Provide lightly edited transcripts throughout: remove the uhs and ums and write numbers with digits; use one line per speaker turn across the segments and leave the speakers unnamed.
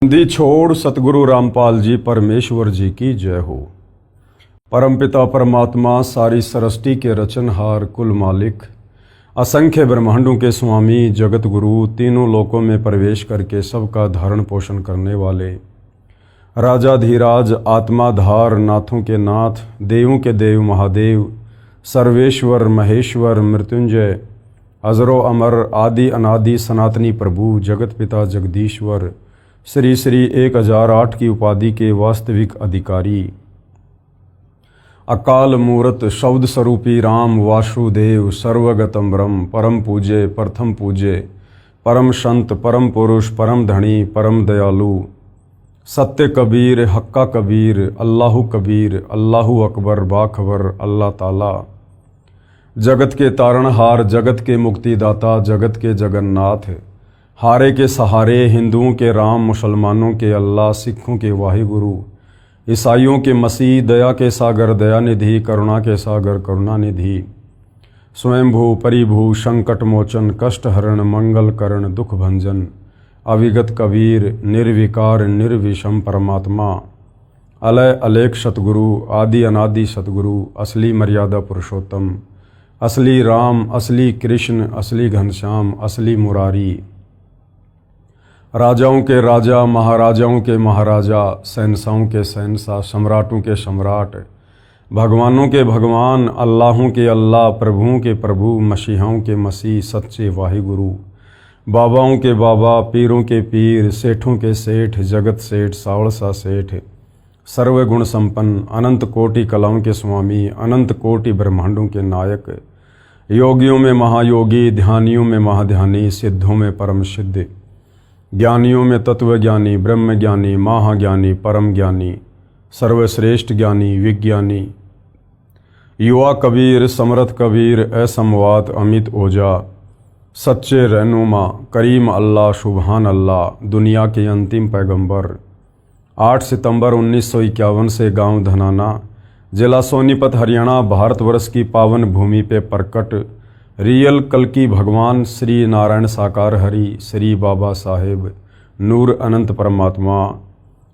दी छोड़ सतगुरु रामपाल जी परमेश्वर जी की जय हो। परमपिता परमात्मा सारी सृष्टि के रचनहार कुल मालिक असंख्य ब्रह्मांडों के स्वामी जगत गुरु तीनों लोकों में प्रवेश करके सबका धारण पोषण करने वाले राजाधीराज आत्माधार नाथों के नाथ देवों के देव महादेव सर्वेश्वर महेश्वर मृत्युंजय अजरो अमर आदि अनादि सनातनी प्रभु जगत पिता जगदीश्वर श्री श्री 1008 की उपाधि के वास्तविक अधिकारी अकाल मूर्त शब्द स्वरूपी राम वासुदेव सर्वगतम ब्रह्म परम पूज्य प्रथम पूज्य परम संत परम पुरुष परम धनी परम दयालु सत्य कबीर हक्का कबीर अल्लाहु कबीर अल्लाहु अकबर बाखबर अल्लाह ताला जगत के तारणहार जगत के मुक्तिदाता जगत के जगन्नाथ हारे के सहारे हिंदुओं के राम मुसलमानों के अल्लाह सिखों के वाहिगुरु ईसाइयों के मसीह दया के सागर दयानिधि करुणा के सागर करुणानिधि स्वयंभू परिभू संकट मोचन कष्ट हरण मंगल करण दुख भंजन अविगत कबीर निर्विकार निर्विषम परमात्मा अलय अलेख सतगुरु आदि अनादि सतगुरु असली मर्यादा पुरुषोत्तम असली राम असली कृष्ण असली घनश्याम असली मुरारी राजाओं के राजा महाराजाओं के महाराजा शहंशाहों के शहंशाह सम्राटों के सम्राट भगवानों के भगवान अल्लाहों के अल्लाह प्रभुओं के प्रभु मसीहाओं के मसीह सच्चे वाहिगुरु बाबाओं के बाबा पीरों के पीर सेठों के सेठ जगत सेठ सावड़सा सेठ सर्वगुण संपन्न अनंत कोटि कलाओं के स्वामी अनंत कोटि ब्रह्मांडों के नायक योगियों में महायोगी ध्यानियों में महाध्यानी सिद्धों में परम सिद्ध ज्ञानियों में तत्वज्ञानी ब्रह्मज्ञानी महाज्ञानी परम ज्ञानी सर्वश्रेष्ठ ज्ञानी विज्ञानी युवा कबीर समर्थ कबीर असमवात अमित ओजा सच्चे रहनुमा करीम अल्लाह सुबहान अल्लाह दुनिया के अंतिम पैगंबर 8 सितंबर 1951 से गांव धनाना जिला सोनीपत हरियाणा भारतवर्ष की पावन भूमि पे प्रकट रियल कल्कि भगवान श्री नारायण साकार हरि श्री बाबा साहेब नूर अनंत परमात्मा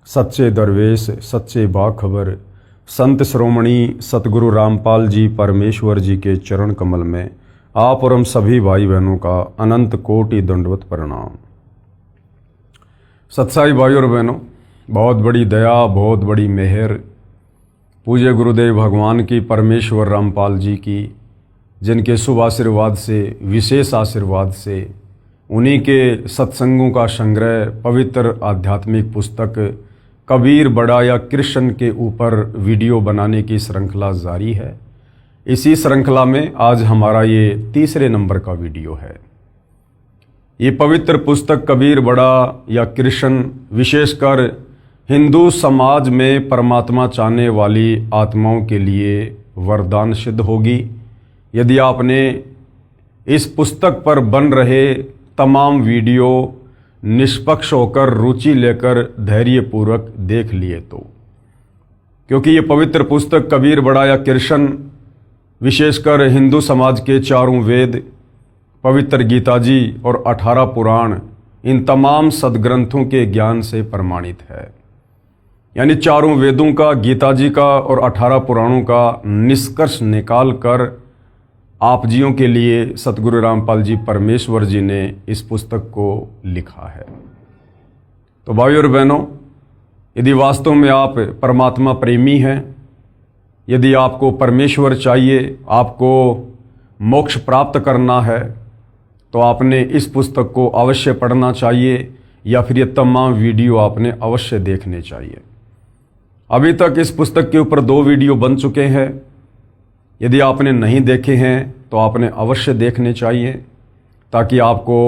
सच्चे दरवेश सच्चे बाखबर संत श्रोमणी सतगुरु रामपाल जी परमेश्वर जी के चरण कमल में आप और हम सभी भाई बहनों का अनंत कोटि दंडवत प्रणाम। सत्साई भाई और बहनों, बहुत बड़ी दया बहुत बड़ी मेहर पूज्य गुरुदेव भगवान की परमेश्वर रामपाल जी की जिनके शुभ आशीर्वाद से विशेष आशीर्वाद से उन्हीं के सत्संगों का संग्रह पवित्र आध्यात्मिक पुस्तक कबीर बड़ा या कृष्ण के ऊपर वीडियो बनाने की श्रृंखला जारी है। इसी श्रृंखला में आज हमारा ये तीसरे नंबर का वीडियो है। ये पवित्र पुस्तक कबीर बड़ा या कृष्ण विशेषकर हिंदू समाज में परमात्मा चाहने वाली आत्माओं के लिए वरदान सिद्ध होगी यदि आपने इस पुस्तक पर बन रहे तमाम वीडियो निष्पक्ष होकर रुचि लेकर धैर्यपूर्वक देख लिए तो, क्योंकि ये पवित्र पुस्तक कबीर बड़ा या कृष्ण विशेषकर हिंदू समाज के चारों वेद पवित्र गीता जी और 18 पुराण इन तमाम सदग्रंथों के ज्ञान से प्रमाणित है। यानी चारों वेदों का गीता जी का और 18 पुराणों का निष्कर्ष निकाल कर आप जियों के लिए सतगुरु रामपाल जी परमेश्वर जी ने इस पुस्तक को लिखा है। तो भाई और बहनों, यदि वास्तव में आप परमात्मा प्रेमी हैं, यदि आपको परमेश्वर चाहिए, आपको मोक्ष प्राप्त करना है, तो आपने इस पुस्तक को अवश्य पढ़ना चाहिए या फिर ये तमाम वीडियो आपने अवश्य देखने चाहिए। अभी तक इस पुस्तक के ऊपर 2 वीडियो बन चुके हैं। यदि आपने नहीं देखे हैं तो आपने अवश्य देखने चाहिए ताकि आपको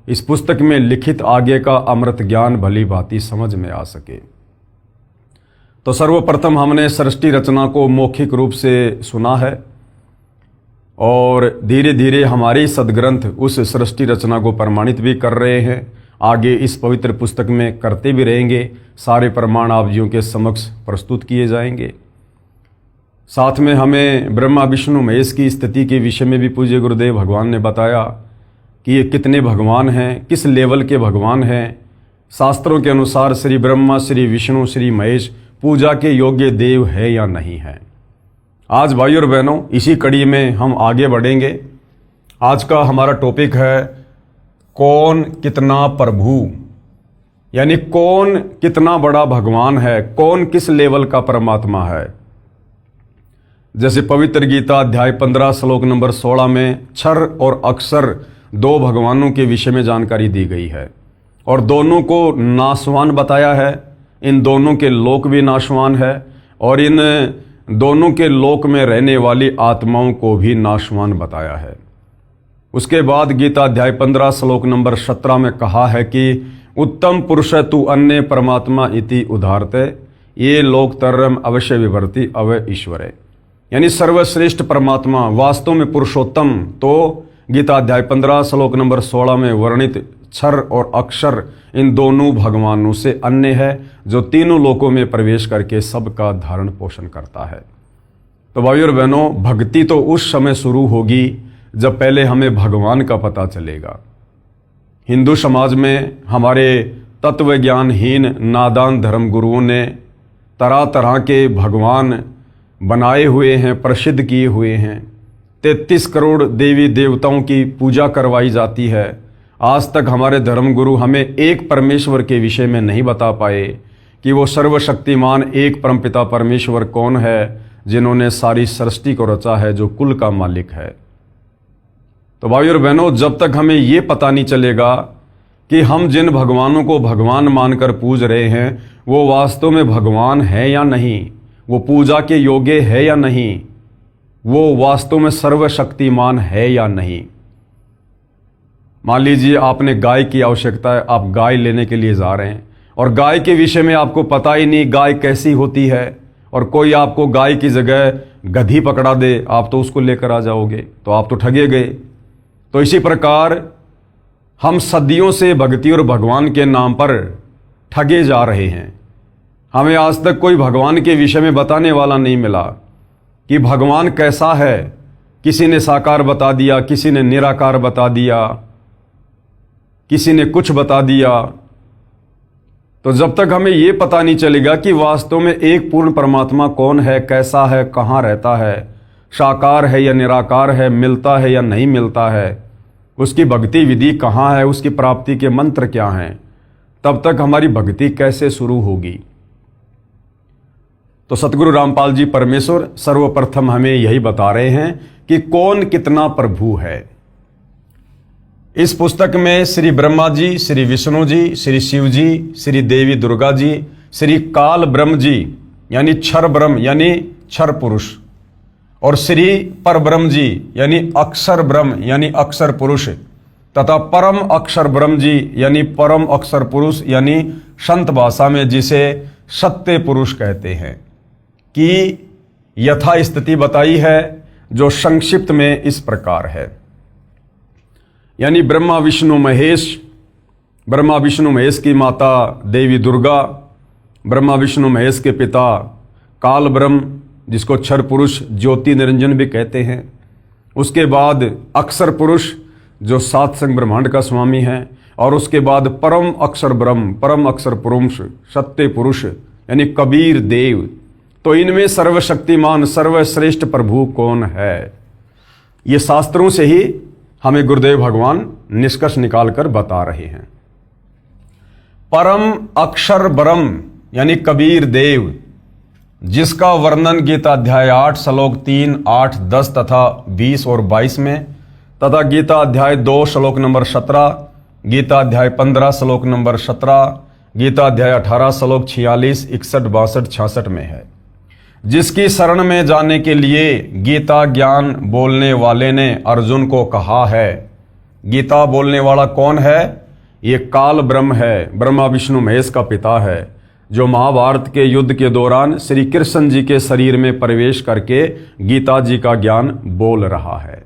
इस पुस्तक में लिखित आगे का अमृत ज्ञान भली भांति समझ में आ सके। तो सर्वप्रथम हमने सृष्टि रचना को मौखिक रूप से सुना है और धीरे धीरे हमारे सदग्रंथ उस सृष्टि रचना को प्रमाणित भी कर रहे हैं। आगे इस पवित्र पुस्तक में करते भी रहेंगे। सारे प्रमाण आप जियों के समक्ष प्रस्तुत किए जाएंगे। साथ में हमें ब्रह्मा विष्णु महेश की स्थिति के विषय में भी पूज्य गुरुदेव भगवान ने बताया कि ये कितने भगवान हैं, किस लेवल के भगवान हैं, शास्त्रों के अनुसार श्री ब्रह्मा, श्री विष्णु, श्री महेश पूजा के योग्य देव है या नहीं है। आज भाइयों और बहनों, इसी कड़ी में हम आगे बढ़ेंगे। आज का हमारा टॉपिक है कौन कितना प्रभु, यानी कौन कितना बड़ा भगवान है, कौन किस लेवल का परमात्मा है। जैसे पवित्र गीता अध्याय 15 श्लोक नंबर 16 में क्षर और अक्षर दो भगवानों के विषय में जानकारी दी गई है और दोनों को नाशवान बताया है। इन दोनों के लोक भी नाशवान है और इन दोनों के लोक में रहने वाली आत्माओं को भी नाशवान बताया है। उसके बाद गीता अध्याय 15 श्लोक नंबर 17 में कहा है कि उत्तम पुरुष तु अन्य परमात्मा इति उदाहरते ये लोकतरम अवश्य विभर्ति अवय ईश्वरे, यानी सर्वश्रेष्ठ परमात्मा वास्तव में पुरुषोत्तम तो गीता अध्याय 15 श्लोक नंबर 16 में वर्णित क्षर और अक्षर इन दोनों भगवानों से अन्य है, जो तीनों लोकों में प्रवेश करके सबका धारण पोषण करता है। तो भाइयों और बहनों, भक्ति तो उस समय शुरू होगी जब पहले हमें भगवान का पता चलेगा। हिंदू समाज में हमारे तत्व ज्ञानहीन नादान धर्म गुरुओं ने तरह तरह के भगवान बनाए हुए हैं, प्रसिद्ध किए हुए हैं। 33 करोड़ देवी देवताओं की पूजा करवाई जाती है। आज तक हमारे धर्मगुरु हमें एक परमेश्वर के विषय में नहीं बता पाए कि वो सर्वशक्तिमान एक परमपिता परमेश्वर कौन है, जिन्होंने सारी सृष्टि को रचा है, जो कुल का मालिक है। तो भाइयों और बहनों, जब तक हमें ये पता नहीं चलेगा कि हम जिन भगवानों को भगवान मानकर पूज रहे हैं वो वास्तव में भगवान है या नहीं, वो पूजा के योग्य है या नहीं, वो वास्तव में सर्वशक्तिमान है या नहीं। मान लीजिए आपने गाय की आवश्यकता है, आप गाय लेने के लिए जा रहे हैं और गाय के विषय में आपको पता ही नहीं गाय कैसी होती है, और कोई आपको गाय की जगह गधी पकड़ा दे, आप तो उसको लेकर आ जाओगे, तो आप तो ठगे गए। तो इसी प्रकार हम सदियों से भक्ति और भगवान के नाम पर ठगे जा रहे हैं। हमें आज तक कोई भगवान के विषय में बताने वाला नहीं मिला कि भगवान कैसा है। किसी ने साकार बता दिया, किसी ने निराकार बता दिया, किसी ने कुछ बता दिया। तो जब तक हमें ये पता नहीं चलेगा कि वास्तव में एक पूर्ण परमात्मा कौन है, कैसा है, कहाँ रहता है, साकार है या निराकार है, मिलता है या नहीं मिलता है, उसकी भक्ति विधि कहाँ है, उसकी प्राप्ति के मंत्र क्या हैं, तब तक हमारी भक्ति कैसे शुरू होगी। तो सतगुरु रामपाल जी परमेश्वर सर्वप्रथम हमें यही बता रहे हैं कि कौन कितना प्रभु है। इस पुस्तक में श्री ब्रह्मा जी, श्री विष्णु जी, श्री शिव जी, श्री देवी दुर्गा जी, श्री काल ब्रह्म जी यानी क्षर ब्रह्म यानी क्षर पुरुष, और श्री पर ब्रह्म जी यानी अक्षर ब्रह्म यानी अक्षर पुरुष, तथा परम अक्षर ब्रह्म जी यानी परम अक्षर पुरुष यानी संत भाषा में जिसे सत्य पुरुष कहते हैं, की यथा स्थिति बताई है, जो संक्षिप्त में इस प्रकार है। यानी ब्रह्मा विष्णु महेश, ब्रह्मा विष्णु महेश की माता देवी दुर्गा, ब्रह्मा विष्णु महेश के पिता काल ब्रह्म जिसको क्षर पुरुष ज्योति निरंजन भी कहते हैं, उसके बाद अक्षर पुरुष जो सात संग ब्रह्मांड का स्वामी है, और उसके बाद परम अक्षर ब्रह्म, परम अक्षर पुरुष, सत्य पुरुष यानी कबीर देव। तो इनमें सर्वशक्तिमान सर्वश्रेष्ठ प्रभु कौन है, ये शास्त्रों से ही हमें गुरुदेव भगवान निष्कर्ष निकालकर बता रहे हैं। परम अक्षर ब्रह्म यानी कबीर देव, जिसका वर्णन गीता अध्याय 8 श्लोक 3, 8, 10 तथा 20 और 22 में, तथा गीता अध्याय 2 श्लोक नंबर 17, गीता अध्याय 15 श्लोक नंबर 17, गीता अध्याय 18 श्लोक 46, 61, 62, 66 में है। जिसकी शरण में जाने के लिए गीता ज्ञान बोलने वाले ने अर्जुन को कहा है। गीता बोलने वाला कौन है? ये काल ब्रह्म है, ब्रह्मा विष्णु महेश का पिता है, जो महाभारत के युद्ध के दौरान श्री कृष्ण जी के शरीर में प्रवेश करके गीता जी का ज्ञान बोल रहा है।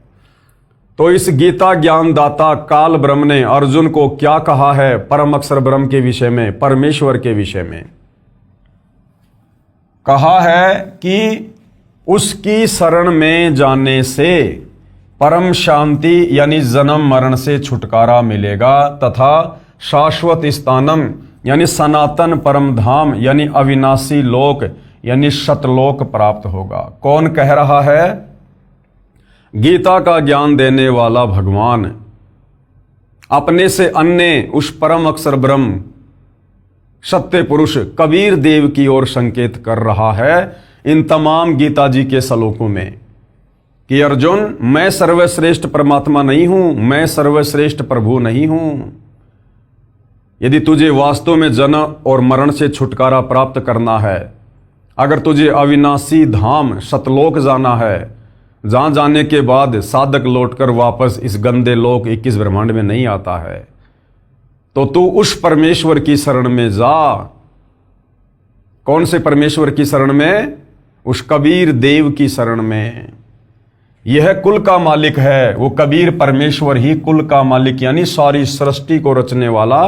तो इस गीता ज्ञान दाता काल ब्रह्म ने अर्जुन को क्या कहा है परम अक्षर ब्रह्म के विषय में, परमेश्वर के विषय में? कहा है कि उसकी शरण में जाने से परम शांति यानी जन्म मरण से छुटकारा मिलेगा तथा शाश्वत स्थानम यानी सनातन परम धाम यानी अविनाशी लोक यानी शतलोक प्राप्त होगा। कौन कह रहा है? गीता का ज्ञान देने वाला भगवान अपने से अन्य उस परम अक्षर ब्रह्म सत्य पुरुष कबीर देव की ओर संकेत कर रहा है इन तमाम गीता जी के श्लोकों में कि अर्जुन, मैं सर्वश्रेष्ठ परमात्मा नहीं हूं, मैं सर्वश्रेष्ठ प्रभु नहीं हूं। यदि तुझे वास्तव में जन्म और मरण से छुटकारा प्राप्त करना है, अगर तुझे अविनाशी धाम सतलोक जाना है, जहां जाने के बाद साधक लौटकर वापस इस गंदे लोक 21 ब्रह्मांड में नहीं आता है, तो तू उस परमेश्वर की शरण में जा। कौन से परमेश्वर की शरण में? उस कबीर देव की शरण में। यह कुल का मालिक है, वो कबीर परमेश्वर ही कुल का मालिक यानी सारी सृष्टि को रचने वाला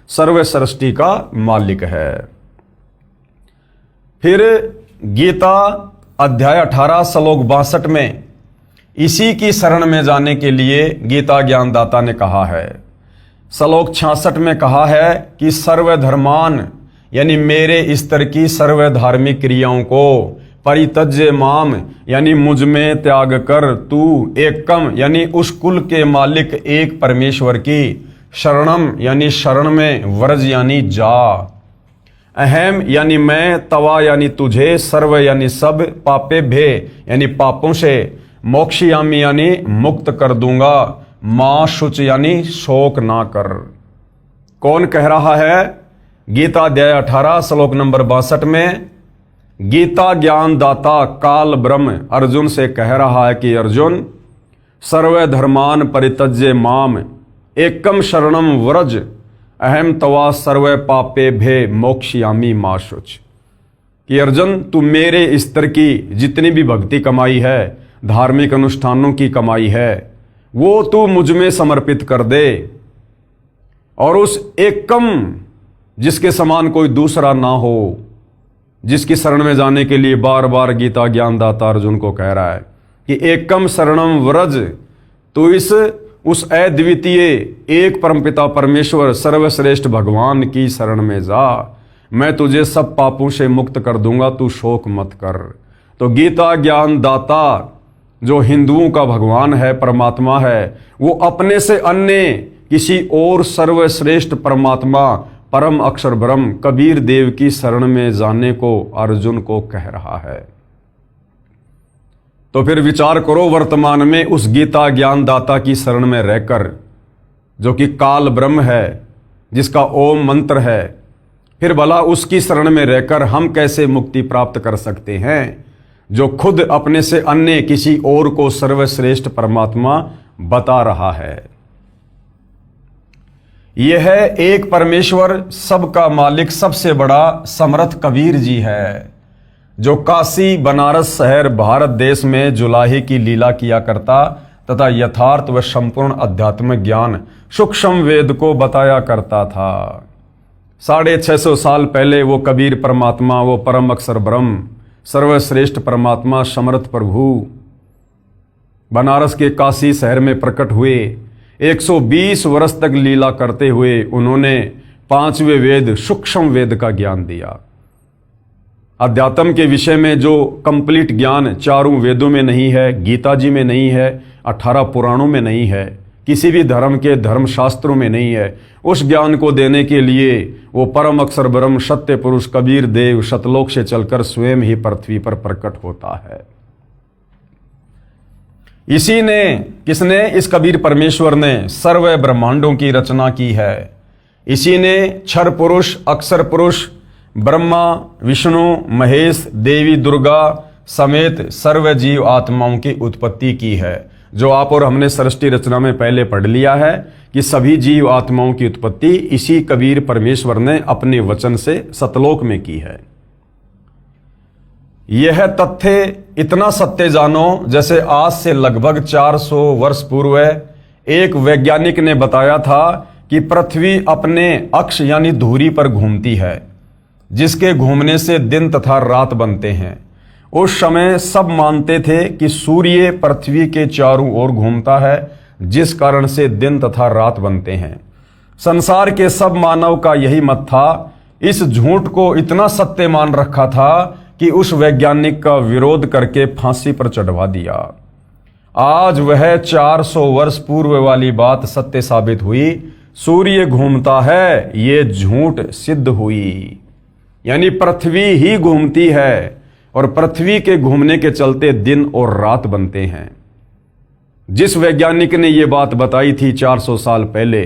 सर्व सृष्टि का मालिक है। फिर गीता अध्याय 18 श्लोक 62 में इसी की शरण में जाने के लिए गीता ज्ञानदाता ने कहा है। श्लोक 66 में कहा है कि सर्वधर्मान यानी मेरे स्तर की सर्व धार्मिक क्रियाओं को परित्यज्य माम यानी मुझ में त्याग कर तू एकम यानी उस कुल के मालिक एक परमेश्वर की शरणम यानी शरण में व्रज यानी जा। अहम यानी मैं, तवा यानी तुझे, सर्व यानी सब, पापे भे यानी पापों से, मोक्षयामी यानी मुक्त कर दूंगा, मां शुच यानी शोक ना कर। कौन कह रहा है? गीता अध्याय 18 श्लोक नंबर 62 में गीता ज्ञान दाता काल ब्रह्म अर्जुन से कह रहा है कि अर्जुन, सर्वधर्मान परित्यज्य माम एकम शरणम व्रज अहम तवा सर्व पापे भे मोक्षयामी मा शुच। कि अर्जुन, तू मेरे स्तर की जितनी भी भक्ति कमाई है, धार्मिक अनुष्ठानों की कमाई है, वो तू मुझ में समर्पित कर दे और उस एकम जिसके समान कोई दूसरा ना हो, जिसकी शरण में जाने के लिए बार बार गीता ज्ञानदाता अर्जुन को कह रहा है कि एकम शरणम व्रज, तो उस अद्वितीय एक परमपिता परमेश्वर सर्वश्रेष्ठ भगवान की शरण में जा। मैं तुझे सब पापों से मुक्त कर दूंगा, तू शोक मत कर। तो गीता ज्ञानदाता जो हिंदुओं का भगवान है, परमात्मा है, वो अपने से अन्य किसी और सर्वश्रेष्ठ परमात्मा परम अक्षर ब्रह्म कबीर देव की शरण में जाने को अर्जुन को कह रहा है। तो फिर विचार करो, वर्तमान में उस गीता ज्ञानदाता की शरण में रहकर, जो कि काल ब्रह्म है, जिसका ओम मंत्र है, फिर भला उसकी शरण में रहकर हम कैसे मुक्ति प्राप्त कर सकते हैं, जो खुद अपने से अन्य किसी और को सर्वश्रेष्ठ परमात्मा बता रहा है। यह एक परमेश्वर सबका मालिक सबसे बड़ा समर्थ कबीर जी है, जो काशी बनारस शहर भारत देश में जुलाहे की लीला किया करता तथा यथार्थ व संपूर्ण आध्यात्मिक ज्ञान सूक्ष्म वेद को बताया करता था। 650 साल पहले वो कबीर परमात्मा, वो परम अक्षर ब्रह्म, सर्वश्रेष्ठ परमात्मा समर्थ प्रभु बनारस के काशी शहर में प्रकट हुए। 120 वर्ष तक लीला करते हुए उन्होंने 5वें वेद सूक्ष्म वेद का ज्ञान दिया। अध्यात्म के विषय में जो कंप्लीट ज्ञान चारों वेदों में नहीं है, गीता जी में नहीं है, 18 पुराणों में नहीं है, किसी भी धर्म के धर्मशास्त्रों में नहीं है, उस ज्ञान को देने के लिए वो परम अक्षर ब्रह्म सत्य पुरुष कबीर देव सतलोक से चलकर स्वयं ही पृथ्वी पर प्रकट होता है। इसी ने, किसने? इस कबीर परमेश्वर ने सर्व ब्रह्मांडों की रचना की है। इसी ने क्षर पुरुष, अक्षर पुरुष, ब्रह्मा, विष्णु, महेश, देवी दुर्गा समेत सर्व जीव आत्माओं की उत्पत्ति की है, जो आप और हमने सृष्टि रचना में पहले पढ़ लिया है कि सभी जीव आत्माओं की उत्पत्ति इसी कबीर परमेश्वर ने अपने वचन से सतलोक में की है। यह तथ्य इतना सत्य जानो जैसे आज से लगभग 400 वर्ष पूर्व एक वैज्ञानिक ने बताया था कि पृथ्वी अपने अक्ष यानी धुरी पर घूमती है, जिसके घूमने से दिन तथा रात बनते हैं। उस समय सब मानते थे कि सूर्य पृथ्वी के चारों ओर घूमता है, जिस कारण से दिन तथा रात बनते हैं। संसार के सब मानव का यही मत था। इस झूठ को इतना सत्य मान रखा था कि उस वैज्ञानिक का विरोध करके फांसी पर चढ़वा दिया। आज वह 400 वर्ष पूर्व वाली बात सत्य साबित हुई। सूर्य घूमता है, ये झूठ सिद्ध हुई। यानी पृथ्वी ही घूमती है और पृथ्वी के घूमने के चलते दिन और रात बनते हैं। जिस वैज्ञानिक ने यह बात बताई थी 400 साल पहले,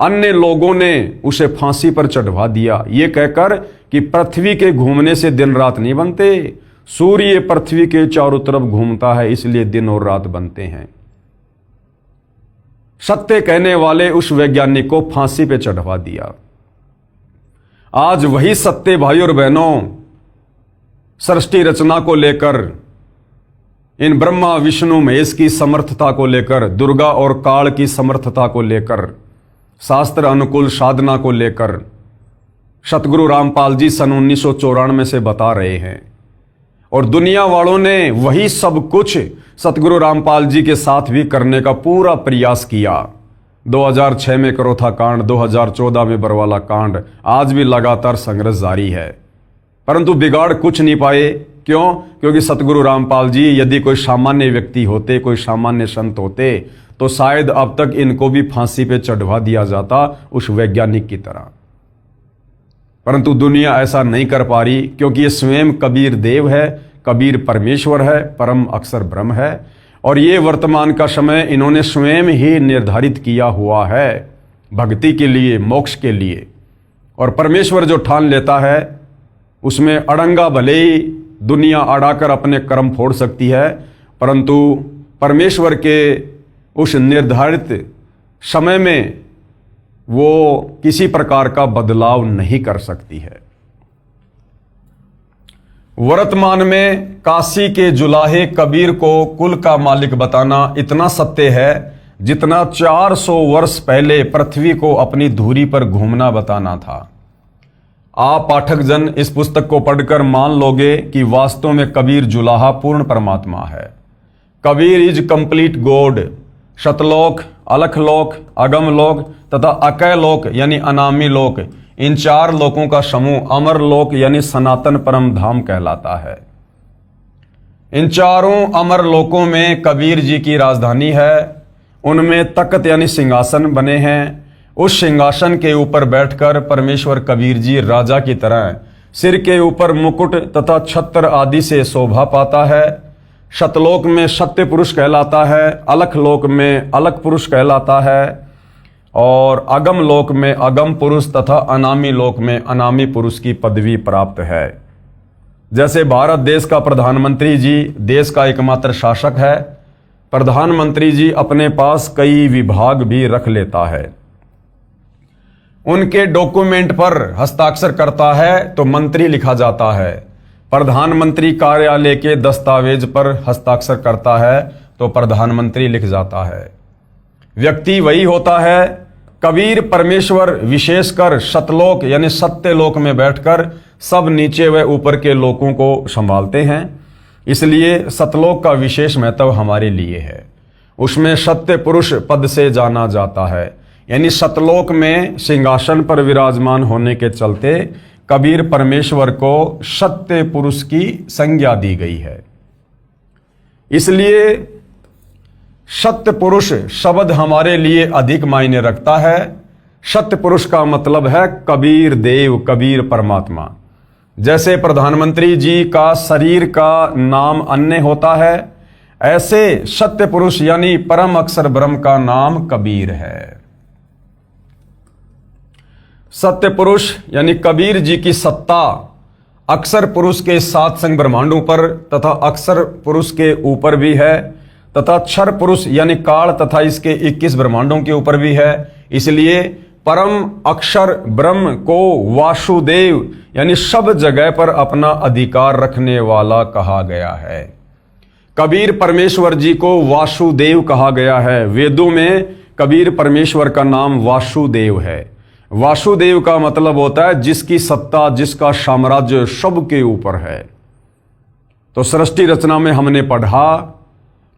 अन्य लोगों ने उसे फांसी पर चढ़वा दिया, यह कहकर कि पृथ्वी के घूमने से दिन रात नहीं बनते, सूर्य पृथ्वी के चारों तरफ घूमता है इसलिए दिन और रात बनते हैं। सत्य कहने वाले उस वैज्ञानिक को फांसी पे चढ़वा दिया। आज वही सत्य भाई और बहनों सृष्टि रचना को लेकर, इन ब्रह्मा विष्णु महेश की समर्थता को लेकर, दुर्गा और काल की समर्थता को लेकर, शास्त्र अनुकूल साधना को लेकर सतगुरु रामपाल जी सन 1994 से बता रहे हैं। और दुनिया वालों ने वही सब कुछ सतगुरु रामपाल जी के साथ भी करने का पूरा प्रयास किया। 2006 में करोथा कांड, 2014 में बरवाला कांड, आज भी लगातार संघर्ष जारी है, परंतु बिगाड़ कुछ नहीं पाए। क्यों? क्योंकि सतगुरु रामपाल जी यदि कोई सामान्य व्यक्ति होते, कोई सामान्य संत होते, तो शायद अब तक इनको भी फांसी पे चढ़वा दिया जाता उस वैज्ञानिक की तरह। परंतु दुनिया ऐसा नहीं कर पा रही, क्योंकि ये स्वयं कबीर देव है, कबीर परमेश्वर है, परम अक्षर ब्रह्म है, और ये वर्तमान का समय इन्होंने स्वयं ही निर्धारित किया हुआ है भक्ति के लिए, मोक्ष के लिए। और परमेश्वर जो ठान लेता है उसमें अड़ंगा भले ही दुनिया अड़ाकर अपने कर्म फोड़ सकती है, परंतु परमेश्वर के उस निर्धारित समय में वो किसी प्रकार का बदलाव नहीं कर सकती है। वर्तमान में काशी के जुलाहे कबीर को कुल का मालिक बताना इतना सत्य है जितना 400 वर्ष पहले पृथ्वी को अपनी धुरी पर घूमना बताना था। आप पाठक जन इस पुस्तक को पढ़कर मान लोगे कि वास्तव में कबीर जुलाहा पूर्ण परमात्मा है। Kabir is complete God. शतलोक, अलखलोक, अगमलोक तथा अकैलोक यानी अनामी लोक, इन 4 लोकों का समूह अमर लोक यानी सनातन परम धाम कहलाता है। इन चारों अमर लोकों में कबीर जी की राजधानी है। उनमें तख्त यानी सिंहासन बने हैं। उस सिंहासन के ऊपर बैठकर परमेश्वर कबीर जी राजा की तरह सिर के ऊपर मुकुट तथा छत्र आदि से शोभा पाता है। शतलोक में सत्य पुरुष कहलाता है, अलख लोक में अलख पुरुष कहलाता है, और अगम लोक में अगम पुरुष तथा अनामी लोक में अनामी पुरुष की पदवी प्राप्त है। जैसे भारत देश का प्रधानमंत्री जी देश का एकमात्र शासक है, प्रधानमंत्री जी अपने पास कई विभाग भी रख लेता है। उनके डॉक्यूमेंट पर हस्ताक्षर करता है तो मंत्री लिखा जाता है। प्रधानमंत्री कार्यालय के दस्तावेज पर हस्ताक्षर करता है तो प्रधानमंत्री लिख जाता है। व्यक्ति वही होता है। कबीर परमेश्वर विशेषकर सतलोक यानी सत्य लोक में बैठकर सब नीचे व ऊपर के लोकों को संभालते हैं। इसलिए सतलोक का विशेष महत्व हमारे लिए है। उसमें सत्य पुरुष पद से जाना जाता है, यानी सतलोक में सिंहासन पर विराजमान होने के चलते कबीर परमेश्वर को सत्य पुरुष की संज्ञा दी गई है। इसलिए सत्य पुरुष शब्द हमारे लिए अधिक मायने रखता है। सत्य पुरुष का मतलब है कबीर देव, कबीर परमात्मा। जैसे प्रधानमंत्री जी का शरीर का नाम अन्य होता है, ऐसे सत्य पुरुष यानी परम अक्षर ब्रह्म का नाम कबीर है। सत्य पुरुष यानी कबीर जी की सत्ता अक्षर पुरुष के 7 संग ब्रह्मांडों पर तथा अक्षर पुरुष के ऊपर भी है, तथा क्षर पुरुष यानी काल तथा इसके 21 ब्रह्मांडों के ऊपर भी है। इसलिए परम अक्षर ब्रह्म को वासुदेव यानी सब जगह पर अपना अधिकार रखने वाला कहा गया है। कबीर परमेश्वर जी को वासुदेव कहा गया है। वेदों में कबीर परमेश्वर का नाम वासुदेव है। वासुदेव का मतलब होता है जिसकी सत्ता, जिसका साम्राज्य सबके ऊपर है। तो सृष्टि रचना में हमने पढ़ा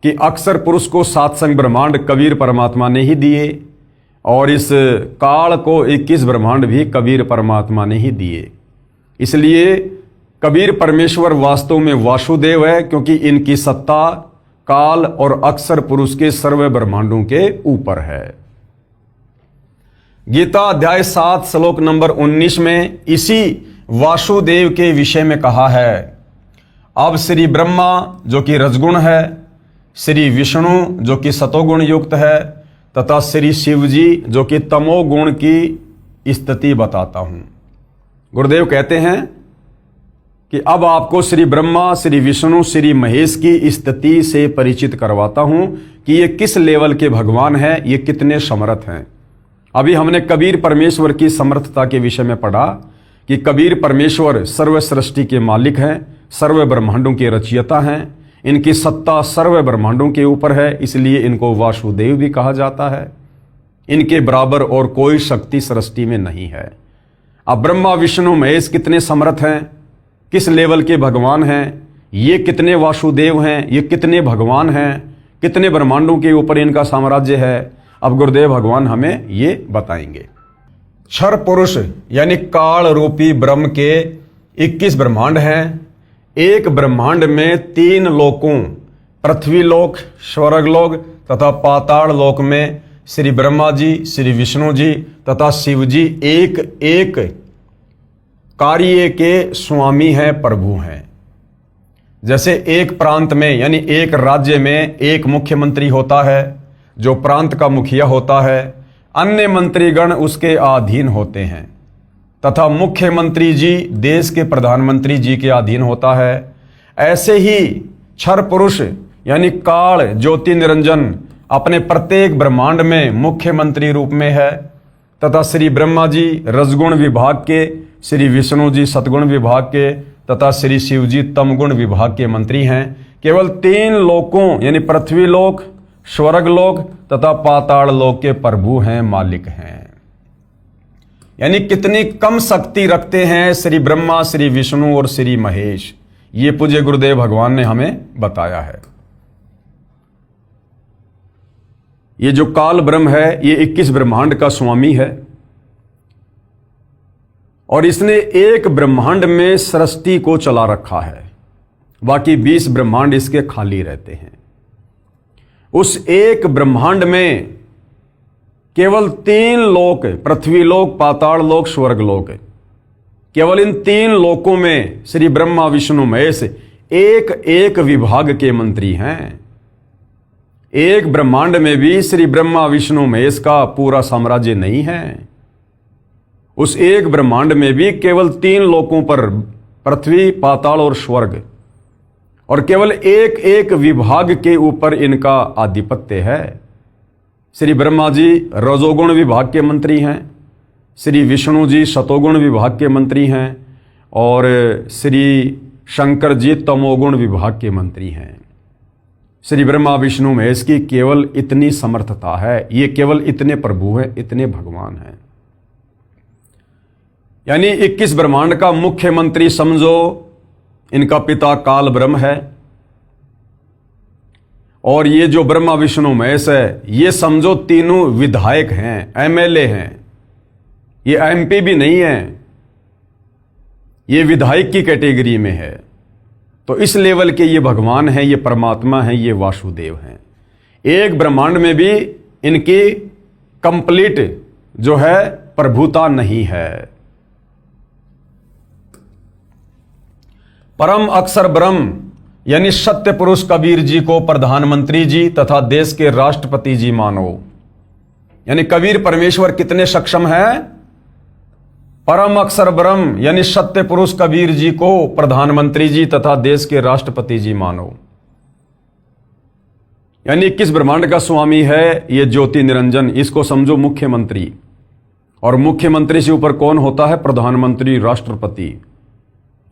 कि अक्षर पुरुष को 7 संग ब्रह्मांड कबीर परमात्मा ने ही दिए, और इस काल को 21 ब्रह्मांड भी कबीर परमात्मा ने ही दिए। इसलिए कबीर परमेश्वर वास्तव में वासुदेव है, क्योंकि इनकी सत्ता काल और अक्षर पुरुष के सर्व ब्रह्मांडों के ऊपर है। गीता अध्याय 7 श्लोक नंबर 19 में इसी वासुदेव के विषय में कहा है। अब श्री ब्रह्मा जो कि रजगुण है, श्री विष्णु जो कि सतोगुण युक्त है तथा श्री शिव जी जो कि तमोगुण की स्थिति बताता हूं। गुरुदेव कहते हैं कि अब आपको श्री ब्रह्मा, श्री विष्णु, श्री महेश की स्थिति से परिचित करवाता हूं कि ये किस लेवल के भगवान हैं, ये कितने समर्थ हैं। अभी हमने कबीर परमेश्वर की समर्थता के विषय में पढ़ा कि कबीर परमेश्वर सर्व सृष्टि के मालिक हैं, सर्व ब्रह्मांडों के रचयिता हैं, इनकी सत्ता सर्व ब्रह्मांडों के ऊपर है, इसलिए इनको वासुदेव भी कहा जाता है। इनके बराबर और कोई शक्ति सृष्टि में नहीं है। अब ब्रह्मा विष्णु महेश कितने समर्थ हैं, किस लेवल के भगवान हैं, ये कितने वासुदेव हैं, ये कितने भगवान हैं, कितने ब्रह्मांडों के ऊपर इनका साम्राज्य है, अब गुरुदेव भगवान हमें ये बताएंगे। क्षर पुरुष यानी काल रूपी ब्रह्म के 21 ब्रह्मांड हैं। एक ब्रह्मांड में 3 लोकों पृथ्वी लोक, स्वर्ग लोक तथा पाताल लोक में श्री ब्रह्मा जी, श्री विष्णु जी तथा शिव जी एक एक कार्य के स्वामी हैं, प्रभु हैं। जैसे एक प्रांत में यानी एक राज्य में एक मुख्यमंत्री होता है जो प्रांत का मुखिया होता है, अन्य मंत्रीगण उसके अधीन होते हैं तथा मुख्यमंत्री जी देश के प्रधानमंत्री जी के अधीन होता है। ऐसे ही क्षर पुरुष यानी काल ज्योति निरंजन अपने प्रत्येक ब्रह्मांड में मुख्यमंत्री रूप में है तथा श्री ब्रह्मा जी रजगुण विभाग के, श्री विष्णु जी सतगुण विभाग के तथा श्री शिव जी तमगुण विभाग के मंत्री हैं। केवल 3 लोकों यानी पृथ्वी लोक, स्वर्ग लोक तथा पाताल लोक के प्रभु हैं, मालिक हैं। यानी कितनी कम शक्ति रखते हैं श्री ब्रह्मा, श्री विष्णु और श्री महेश, ये पूज्य गुरुदेव भगवान ने हमें बताया है। ये जो काल ब्रह्म है ये 21 ब्रह्मांड का स्वामी है और इसने एक ब्रह्मांड में सृष्टि को चला रखा है, बाकी 20 ब्रह्मांड इसके खाली रहते हैं। उस एक ब्रह्मांड में केवल 3 लोक, पृथ्वी लोक, पाताल लोक, स्वर्ग लोक, केवल इन 3 लोकों में श्री ब्रह्मा विष्णु महेश एक एक विभाग के मंत्री हैं। एक ब्रह्मांड में भी श्री ब्रह्मा विष्णु महेश का पूरा साम्राज्य नहीं है। उस एक ब्रह्मांड में भी केवल 3 लोकों पर पृथ्वी, पाताल और स्वर्ग, और केवल एक एक विभाग के ऊपर इनका आधिपत्य है। श्री ब्रह्मा जी रजोगुण विभाग के मंत्री हैं, श्री विष्णु जी सतोगुण विभाग के मंत्री हैं और श्री शंकर जी तमोगुण विभाग के मंत्री हैं। श्री ब्रह्मा विष्णु महेश की केवल इतनी समर्थता है, ये केवल इतने प्रभु हैं, इतने भगवान हैं। यानी 21 ब्रह्मांड का मुख्यमंत्री समझो इनका पिता काल ब्रह्म है और ये जो ब्रह्मा विष्णु महेश है ये समझो तीनों विधायक हैं, एमएलए हैं, ये एमपी भी नहीं है, ये विधायक की कैटेगरी में है। तो इस लेवल के ये भगवान हैं, ये परमात्मा हैं, ये वासुदेव हैं। एक ब्रह्मांड में भी इनकी कंप्लीट जो है प्रभुता नहीं है। परम अक्षर ब्रह्म यानी सत्य पुरुष कबीर जी को प्रधानमंत्री जी तथा देश के राष्ट्रपति जी मानो। यानी कबीर परमेश्वर कितने सक्षम हैं? परम अक्षर ब्रह्म यानी सत्य पुरुष कबीर जी को प्रधानमंत्री जी तथा देश के राष्ट्रपति जी मानो। यानी 21 ब्रह्मांड का स्वामी है ये ज्योति निरंजन, इसको समझो मुख्यमंत्री। और मुख्यमंत्री से ऊपर कौन होता है? प्रधानमंत्री, राष्ट्रपति।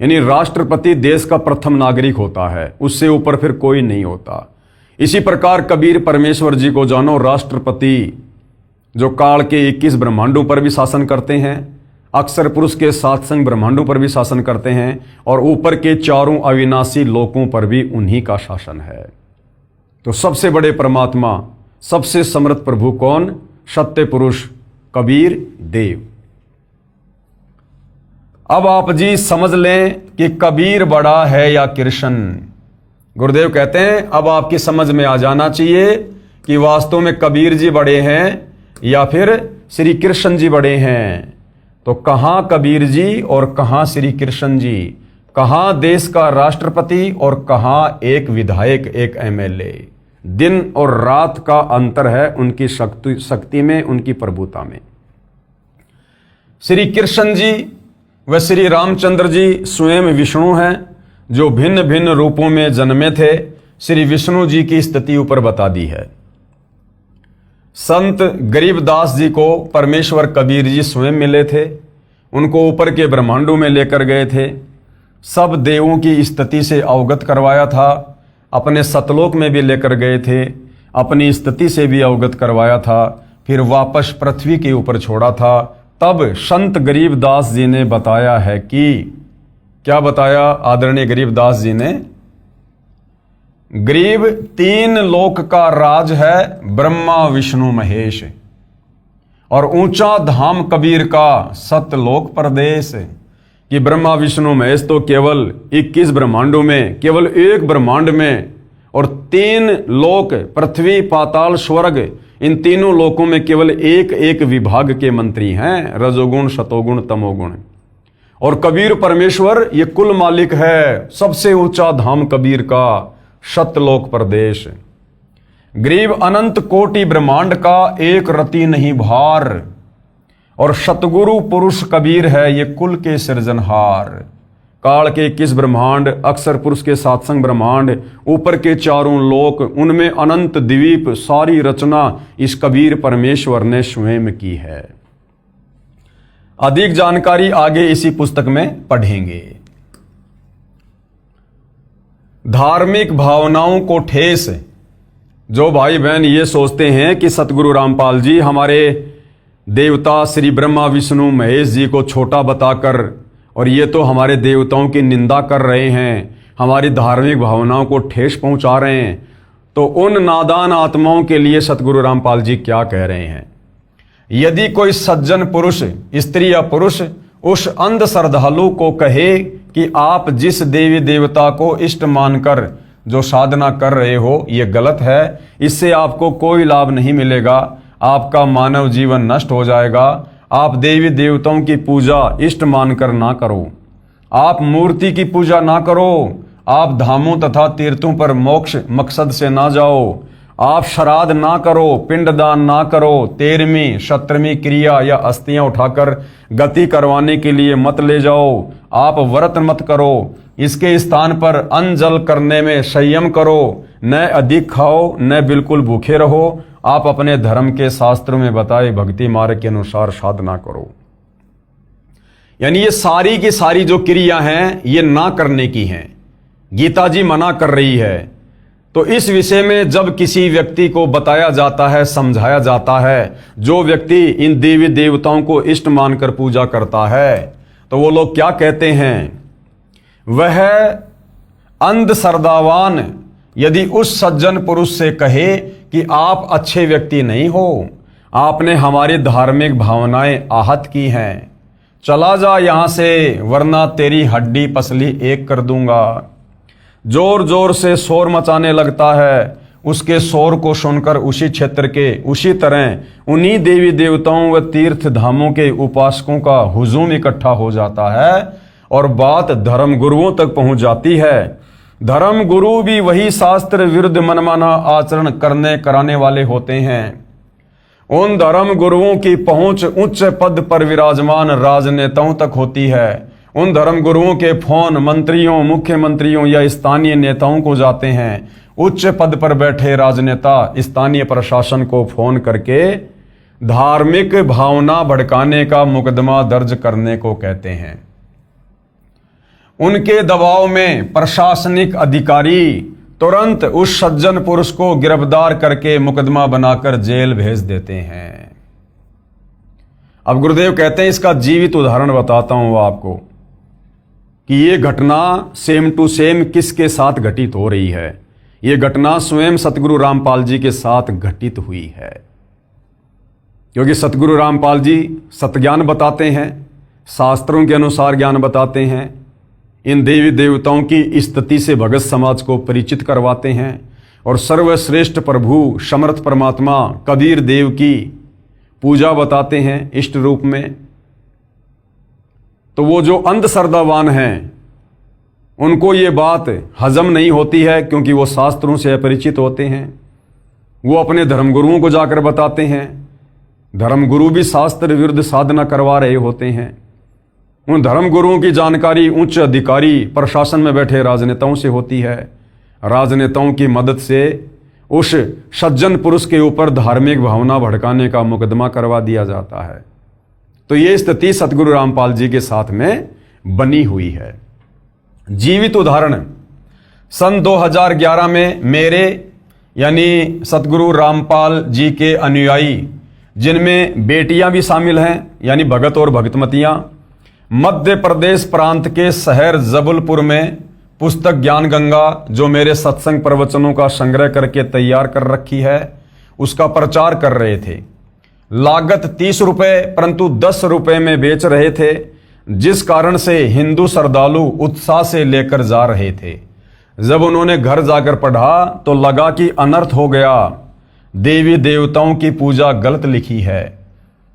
यानी राष्ट्रपति देश का प्रथम नागरिक होता है, उससे ऊपर फिर कोई नहीं होता। इसी प्रकार कबीर परमेश्वर जी को जानो राष्ट्रपति, जो काल के 21 ब्रह्मांडों पर भी शासन करते हैं, अक्षर पुरुष के 7 संग ब्रह्मांडों पर भी शासन करते हैं और ऊपर के 4 अविनाशी लोकों पर भी उन्हीं का शासन है। तो सबसे बड़े परमात्मा, सबसे समर्थ प्रभु कौन? सत्य पुरुष कबीर देव। अब आप जी समझ लें कि कबीर बड़ा है या कृष्ण। गुरुदेव कहते हैं अब आपकी समझ में आ जाना चाहिए कि वास्तव में कबीर जी बड़े हैं या फिर श्री कृष्ण जी बड़े हैं। तो कहां कबीर जी और कहां श्री कृष्ण जी, कहां देश का राष्ट्रपति और कहां एक विधायक, एक एमएलए। दिन और रात का अंतर है उनकी शक्ति में, उनकी प्रभुता में। श्री कृष्ण जी व श्री रामचंद्र जी स्वयं विष्णु हैं जो भिन्न भिन्न रूपों में जन्मे थे। श्री विष्णु जी की स्थिति ऊपर बता दी है। संत गरीबदास जी को परमेश्वर कबीर जी स्वयं मिले थे, उनको ऊपर के ब्रह्मांडों में लेकर गए थे, सब देवों की स्थिति से अवगत करवाया था, अपने सतलोक में भी लेकर गए थे, अपनी स्थिति से भी अवगत करवाया था, फिर वापस पृथ्वी के ऊपर छोड़ा था। तब संत गरीबदास जी ने बताया है कि क्या बताया आदरणीय गरीबदास जी ने? गरीब तीन लोक का राज है ब्रह्मा विष्णु महेश, और ऊंचा धाम कबीर का सतलोक प्रदेश। कि ब्रह्मा विष्णु महेश तो केवल 21 ब्रह्मांडों में, केवल एक ब्रह्मांड में, और तीन लोक पृथ्वी पाताल स्वर्ग, इन तीनों लोकों में केवल एक एक विभाग के मंत्री हैं, रजोगुण सतोगुण तमोगुण। और कबीर परमेश्वर ये कुल मालिक है, सबसे ऊंचा धाम कबीर का सतलोक प्रदेश। गरीब अनंत कोटि ब्रह्मांड का एक रति नहीं भार, और सतगुरु पुरुष कबीर है ये कुल के सृजनहार। काल के 21 ब्रह्मांड, अक्षर पुरुष के सातसंग ब्रह्मांड, ऊपर के चारों लोक, उनमें अनंत द्वीप, सारी रचना इस कबीर परमेश्वर ने स्वयं की है। अधिक जानकारी आगे इसी पुस्तक में पढ़ेंगे। धार्मिक भावनाओं को ठेस, जो भाई बहन ये सोचते हैं कि सतगुरु रामपाल जी हमारे देवता श्री ब्रह्मा विष्णु महेश जी को छोटा बताकर, और ये तो हमारे देवताओं की निंदा कर रहे हैं, हमारी धार्मिक भावनाओं को ठेस पहुंचा रहे हैं, तो उन नादान आत्माओं के लिए सतगुरु रामपाल जी क्या कह रहे हैं? यदि कोई सज्जन पुरुष, स्त्री या पुरुष, उस अंध श्रद्धालु को कहे कि आप जिस देवी देवता को इष्ट मानकर जो साधना कर रहे हो ये गलत है, इससे आपको कोई लाभ नहीं मिलेगा, आपका मानव जीवन नष्ट हो जाएगा, आप देवी देवताओं की पूजा इष्ट मानकर ना करो, आप मूर्ति की पूजा ना करो, आप धामों तथा तीर्थों पर मोक्ष मकसद से ना जाओ, आप श्राद्ध ना करो, पिंडदान ना करो, 13वीं 17वीं क्रिया या अस्थियां उठाकर गति करवाने के लिए मत ले जाओ, आप व्रत मत करो, इसके स्थान पर अन्न जल करने में संयम करो, न अधिक खाओ न बिल्कुल भूखे रहो, आप अपने धर्म के शास्त्रों में बताए भक्ति मार्ग के अनुसार साधना करो। यानी ये सारी की सारी जो क्रिया हैं ये ना करने की हैं, गीता जी मना कर रही है। तो इस विषय में जब किसी व्यक्ति को बताया जाता है, समझाया जाता है, जो व्यक्ति इन देवी देवताओं को इष्ट मानकर पूजा करता है, तो वो लोग क्या कहते हैं? वह अंध श्रद्धावान यदि उस सज्जन पुरुष से कहे कि आप अच्छे व्यक्ति नहीं हो, आपने हमारी धार्मिक भावनाएं आहत की हैं, चला जा यहां से वरना तेरी हड्डी पसली एक कर दूंगा, जोर जोर से शोर मचाने लगता है, उसके शोर को सुनकर उसी क्षेत्र के उसी तरह उन्हीं देवी देवताओं व तीर्थ धामों के उपासकों का हुजूम इकट्ठा हो जाता है और बात धर्म गुरुओं तक पहुंच जाती है। धर्म गुरु भी वही शास्त्र विरुद्ध मनमाना आचरण करने कराने वाले होते हैं। उन धर्म गुरुओं की पहुंच उच्च पद पर विराजमान राजनेताओं तक होती है। उन धर्म गुरुओं के फोन मंत्रियों, मुख्यमंत्रियों या स्थानीय नेताओं को जाते हैं। उच्च पद पर बैठे राजनेता स्थानीय प्रशासन को फोन करके धार्मिक भावना भड़काने का मुकदमा दर्ज करने को कहते हैं। उनके दबाव में प्रशासनिक अधिकारी तुरंत उस सज्जन पुरुष को गिरफ्तार करके मुकदमा बनाकर जेल भेज देते हैं। अब गुरुदेव कहते हैं, इसका जीवित उदाहरण बताता हूं आपको कि ये घटना सेम टू सेम किसके साथ घटित हो रही है। ये घटना स्वयं सतगुरु रामपाल जी के साथ घटित हुई है। क्योंकि सतगुरु रामपाल जी सतज्ञान बताते हैं, शास्त्रों के अनुसार ज्ञान बताते हैं, इन देवी देवताओं की स्तुति से भगत समाज को परिचित करवाते हैं और सर्वश्रेष्ठ प्रभु समर्थ परमात्मा कबीर देव की पूजा बताते हैं इष्ट रूप में। तो वो जो अंधश्रद्धावान हैं उनको ये बात हजम नहीं होती है, क्योंकि वो शास्त्रों से अपरिचित होते हैं। वो अपने धर्मगुरुओं को जाकर बताते हैं, धर्मगुरु भी शास्त्र विरुद्ध साधना करवा रहे होते हैं। उन धर्मगुरुओं की जानकारी उच्च अधिकारी प्रशासन में बैठे राजनेताओं से होती है। राजनेताओं की मदद से उस सज्जन पुरुष के ऊपर धार्मिक भावना भड़काने का मुकदमा करवा दिया जाता है। तो ये स्थिति सतगुरु रामपाल जी के साथ में बनी हुई है। जीवित उदाहरण, सन 2011 में मेरे यानी सतगुरु रामपाल जी के अनुयायी, जिनमें बेटियां भी शामिल हैं यानी भगत और भगतमतियां, मध्य प्रदेश प्रांत के शहर जबलपुर में पुस्तक ज्ञान गंगा, जो मेरे सत्संग प्रवचनों का संग्रह करके तैयार कर रखी है, उसका प्रचार कर रहे थे। लागत 30 रुपए परंतु 10 रुपए में बेच रहे थे, जिस कारण से हिंदू श्रद्धालु उत्साह से लेकर जा रहे थे। जब उन्होंने घर जाकर पढ़ा तो लगा कि अनर्थ हो गया, देवी देवताओं की पूजा गलत लिखी है,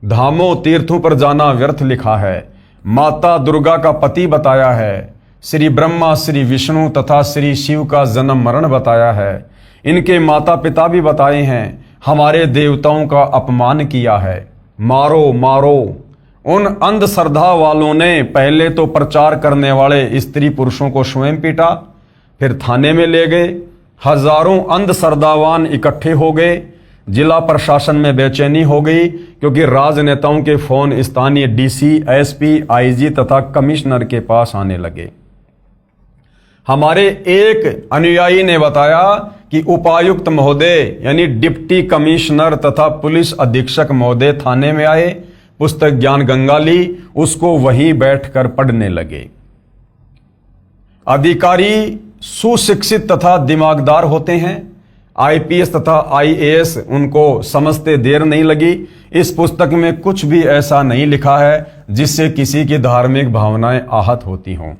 धामों तीर्थों पर जाना व्यर्थ लिखा है, माता दुर्गा का पति बताया है, श्री ब्रह्मा श्री विष्णु तथा श्री शिव का जन्म मरण बताया है, इनके माता पिता भी बताए हैं, हमारे देवताओं का अपमान किया है, मारो मारो। उन अंधश्रद्धा वालों ने पहले तो प्रचार करने वाले स्त्री पुरुषों को स्वयं पीटा, फिर थाने में ले गए। हजारों अंधश्रद्धावान इकट्ठे हो गए। जिला प्रशासन में बेचैनी हो गई, क्योंकि राजनेताओं के फोन स्थानीय डीसी, एसपी, आईजी तथा कमिश्नर के पास आने लगे। हमारे एक अनुयायी ने बताया कि उपायुक्त महोदय यानी डिप्टी कमिश्नर तथा पुलिस अधीक्षक महोदय थाने में आए, पुस्तक ज्ञान गंगा ली, उसको वहीं बैठकर पढ़ने लगे। अधिकारी सुशिक्षित तथा दिमागदार होते हैं, आईपीएस तथा आईएएस, उनको समझते देर नहीं लगी। इस पुस्तक में कुछ भी ऐसा नहीं लिखा है जिससे किसी की धार्मिक भावनाएं आहत होती हों।